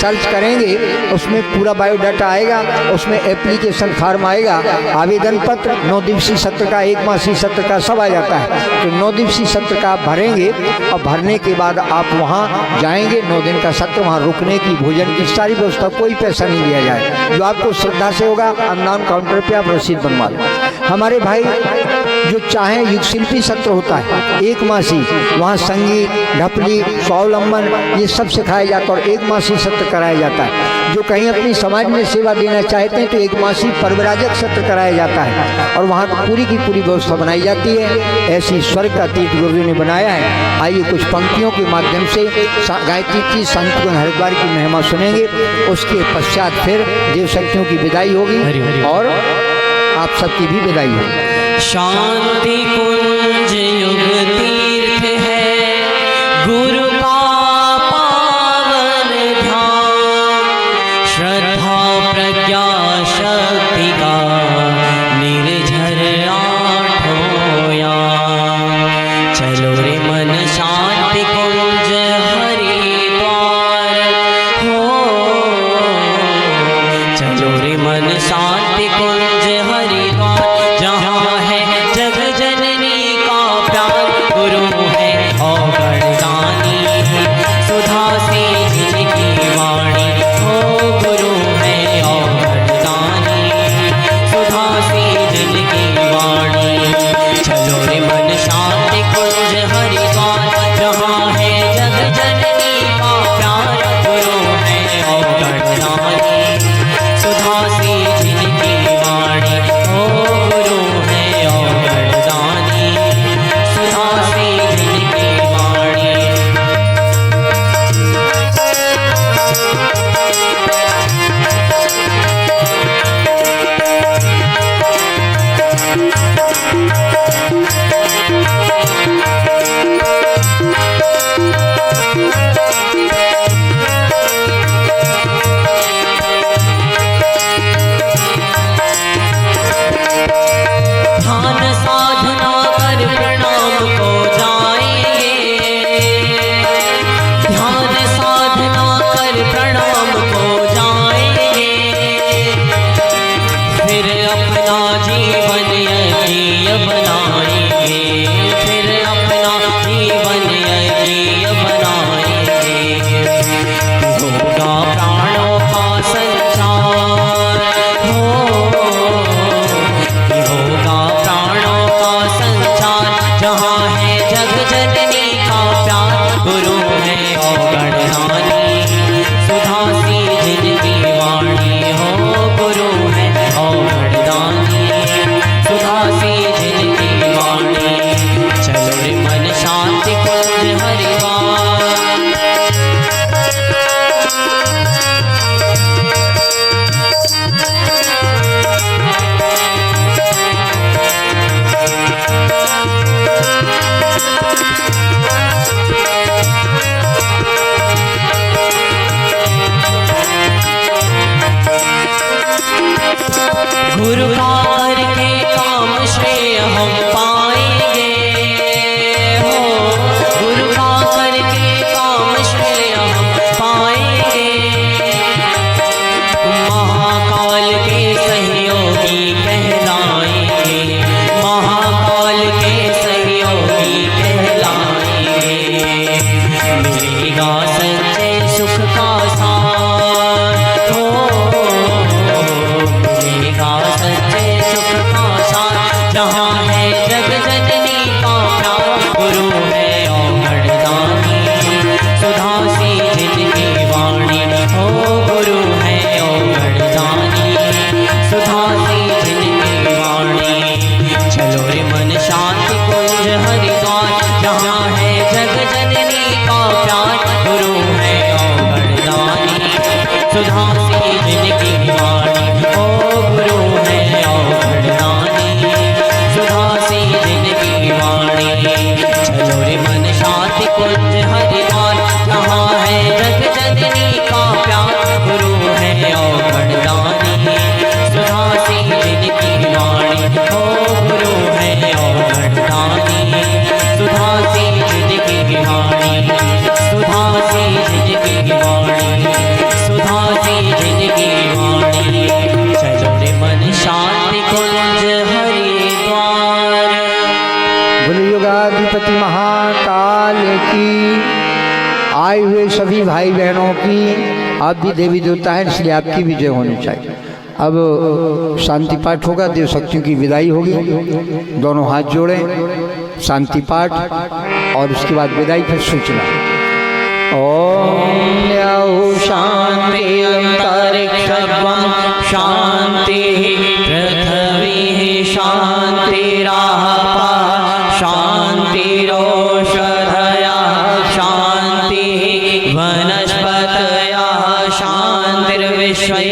सर्च करेंगे, उसमें पूरा बायोडाटा आएगा, उसमें एप्लीकेशन फार्म आएगा, आवेदन पत्र, 9 दिवसीय सत्र का, 1 मासीय सत्र का सब आ जाता है। तो 9 दिवसीय सत्र का आप भरेंगे और भरने के बाद आप वहाँ जाएंगे। 9 दिन का सत्र, वहाँ रुकने की, भोजन की सारी व्यवस्था, कोई पैसा नहीं दिया जाए। जो आपको श्रद्धा से होगा, अनुदान काउंटर पे आप रसीद बनवा लो। हमारे भाई जो चाहे युग शिल्पी सत्र होता है 1 मासी, वहाँ संगीत, ढपली, स्वावलंबन ये सब सिखाया जाता है और 1 मासी सत्र कराया जाता है। जो कहीं अपनी समाज में सेवा देना चाहते हैं तो 1 मासी परिव्राजक सत्र कराया जाता है और वहाँ पूरी की पूरी व्यवस्था बनाई जाती है। ऐसी स्वर्ग का तीर्थ गुरु ने बनाया है। आइए कुछ पंक्तियों के माध्यम से गायत्री की संत हरिद्वार की महिमा सुनेंगे, उसके पश्चात फिर देव शक्तियों की विदाई होगी और आप सबकी भी विदाई होगी। शांति कुंज युग तीर्थ है गुरु का पावन धाम, श्रद्धा प्रज्ञा शक्ति का निर्झर आठों याम। चलो रे मन शांति कुंज हरिद्वार हो, चलो रे मन शांति कुंज हरिद्वार, जहाँ है जग जननी का प्यार गुरु है और वरदानी, सुधा से जिनकी वाणी हो गुरु है और वरदानी, सुधा से जिनकी वाणी। चलो रे मन शांति कुंज हरिद्वार, जहाँ है जग जननी का प्यार गुरु है और वरदानी, सुधा से जिनकी वाणी हो गुरु है और वरदानी, सुधा से जिनकी वाणी। ध्यान साधना कर प्रणाम को जाएंगे, ध्यान साधना कर प्रणाम को जाएंगे, फिर अपना जीवन यज्ञ बनाएंगे, फिर अपना जीवन यज्ञ बनाएंगे। होगा प्राणों का संचार हो, होगा प्राणों का संचार, जहाँ है जग जननी का प्यार गुरु है और वरदानी, सुधा सी जिनकी वाणी हो गुरु है और वरदानी, सुधा सी जिनकी वाणी। चलो रे मन शांति कुंज हरिद्वार, गुरु का करके काम श्रेय हम पाएंगे हो, गुरु का करके काम श्रेय हम पाएंगे। महाकाल के सहयोगी कहलाएंगे, महाकाल के सहयोगी कहलाएंगे। मिलेगा सच्चे सुख का साथ हो, मिलेगा सच्चे सुख का साथ, जहाँ है जग जननी का प्यार गुरु है और वरदानी, सुधा सी जिनकी वाणी हो गुरु है और वरदानी, सुधा सी जिनकी वाणी। चलो रे मन शांति कुंज हरिद्वार, जहाँ है जग जननी का प्यार गुरु है और वरदानी, सुधा सी जिनकी वाणी हो गुरु है और वरदानी, सुधा सी जिनकी वाणी। चलो रे मन शांति कुंज हरिद्वार, जहाँ है जग जननी का प्यार गुरु है और वरदानी, सुधा सी जिनकी वाणी हो गुरु है और वरदानी, सुधा सी जिनकी वाणी, सुधा सी जिनकी वाणी, सुधा सी जिनकी वाणी। चलो रे मन शांति कुंज हरिद्वार। बोलो युगाधिपति महाकाल की। आए हुए सभी भाई बहनों की, आप भी देवी देवता हैं इसलिए आपकी भी जय होनी चाहिए। अब शांति पाठ होगा, देव शक्तियों की विदाई होगी। दोनों हाथ जोड़ें, शांति पाठ और उसके बाद विदाई, फिर सूचना। ओम शांति अंतरिक्षं शांति पृथ्वी शांतिरापः शांतिरोषधयः शांतिः वनस्पतयः शांतिर्विश्वे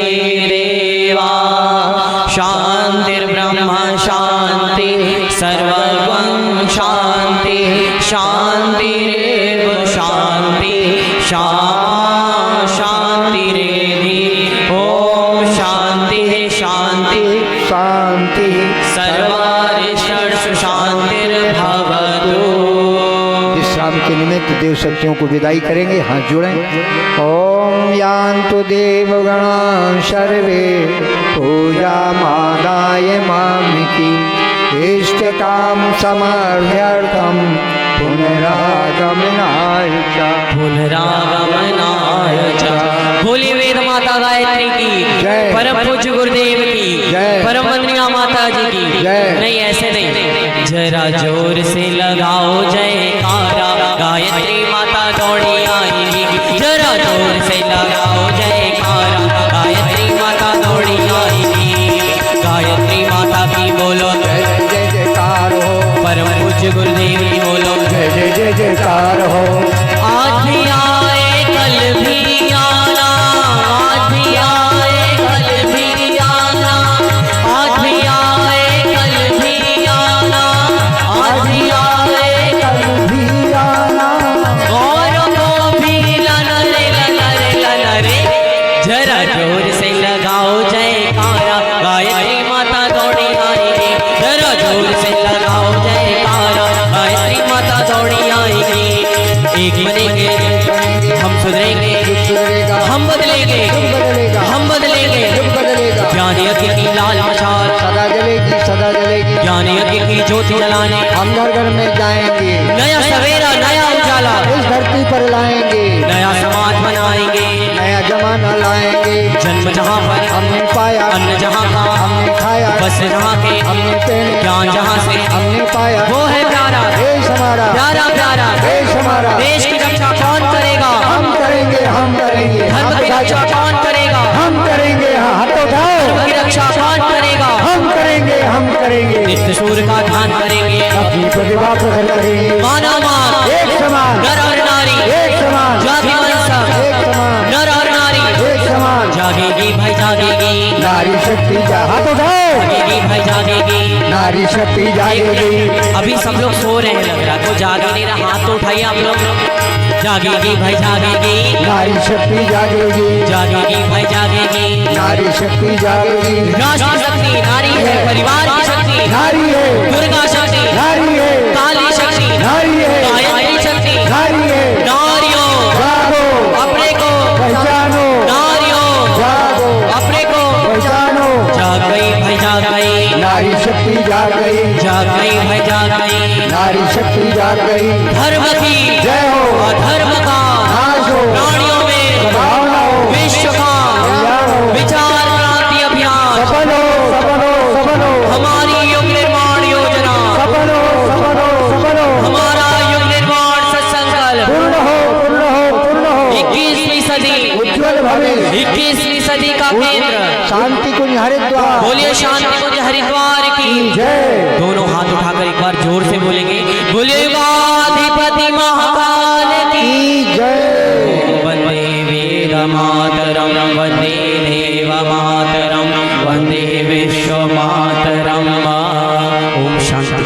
देवाः शांतिर्ब्रह्म शांति सर्वं शांति शांतिरेव शांति शांतिरेधि। ओम शांति शांति शांति सर्वारिष्टु शांतिर्भवतु। विश्राम के निमित्त देव शक्तियों को विदाई करेंगे, हाथ जोड़ें। ओम यान्तु देवगणा सर्वे पूजा मादाय मामिकी इष्टकाम समर्थ्यर्थम पुनरागमनाय च। पुनरागमनाय च। बोली वेद माता गायत्री की जय। परम पूज्य गुरुदेव की जय। परम वंदनीय माता जी की जय। नहीं ऐसे नहीं, जरा जोर से लगाओ जयकारा, गायत्री माता दौड़ी आएगी। जरा जोर से लगाओ जयकारा, गायत्री माता दौड़ी आएगी। गायत्री माता की बोलो जय जय जयकार हो, परम पूज्य गुरुदेव की बोलो जय जय जय जयकार हो। आज भी आए कल भी आना, आज भी आए कल भी आना, आज भी आए कल भी आना, आज भी आए कल भी आना, और को भी लाना रे लाना रे लाना रे। जरा जोर से लगाओ जयकारा, गायत्री माता दौड़ी आएगी। जरा जोर से लगाओ जयकारा, गायत्री माता दौड़ी आएगी। एक बनेंगे हम सुधरेंगे, सुधरेगा, हम बदलेंगे, बदलेगा, हम बदलेंगे। बदलेगा। ज्ञान यज्ञ की लाल मशाल सदा जलेगी, सदा जलेगी। ज्ञान यज्ञ की ज्योति जलाने हम घर घर में जाएंगे, नया सवेरा नया उजाला इस धरती पर लाएंगे, नया समाज बनाएंगे। नया जमाना लाएंगे। जन्म जहाँ पर हमने पाया, अन्न जहाँ का हमने खाया, वस्त्र जहाँ के हमने पहने, ज्ञान जहाँ से हमने पाया। वो है प्यारा देश हमारा, प्यारा प्यारा देश हमारा। देश की रक्षा कौन करेगा? हम करेंगे, हम करेंगे। धर्म की रक्षा कौन करेगा? हम करेंगे। हाथ उठाओ, धर्म की रक्षा कौन करेगा? हम करेंगे, हम करेंगे। नित्य सूर्य का ध्यान करेंगे, अपनी प्रतिभा प्रकट करेंगे। मानव मान एक समान, नर और नारी एक समान, जाति वंश एक समान, नर और नारी एक समान। जागेगी भाई जागेगी, नारी शक्ति हाथ उठाओ, जागेगी भाई जागेगी। नारी शक्ति जागेगी। अभी सब लोग सो रहे हैं, लग रहा है, तो जागे नहीं रहा। हाथ तो उठाइए आप लोग। जागेगी भाई जागेगी, नारी शक्ति जागेगी, जागेगी भाई जागेगी। नारी शक्ति जागेगी। राष्ट्र की शक्ति नारी है, परिवार की शक्ति नारी है, दुर्गा शक्ति नारी है, काली शक्ति नारी है, गायत्री शक्ति नारी है। नारियों जागो, अपने को पहचानो, नारियों जागो, अपने को पहचानो। जाग गई भाई जाग गई, नारी शक्ति जाग गई, जाग गई भाई जाग गई। नारी शक्ति जाग गई। धर्म की जय हो, अधर्म का नाश हो, प्राणियों में भावना हो, विश्व का कल्याण हो, विचार क्रांति अभियान सफल हो, सफल हो, सफल हो, हमारी युग निर्माण योजना, सफल हो, सफल हो, सफल हो, हमारा युग निर्माण सत्संकल्प पूर्ण हो, पूर्ण हो, पूर्ण हो। 21वीं सदी, उज्ज्वल भविष्य, 21वीं सदी का केंद्र। शांति कुंज हरिद्वार, बोलिए शांति कुंज हरिद्वार की जय। दोनों हाथ उठाकर एक बार जोर से बोलेंगे, बोलिए गाधिपति महाकाल की जय। वंदे वेद मातरम, वंदे देव मातरम, वंदे विश्व मातरम। ओम शांति।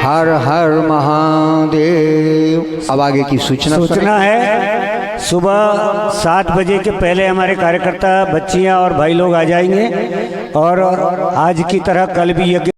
हर हर महादेव। अब आगे की सूचना सूचना है, सुबह 7 बजे के पहले हमारे कार्यकर्ता, बच्चियां और भाई लोग आ जाएंगे और आज की तरह कल भी यज्ञ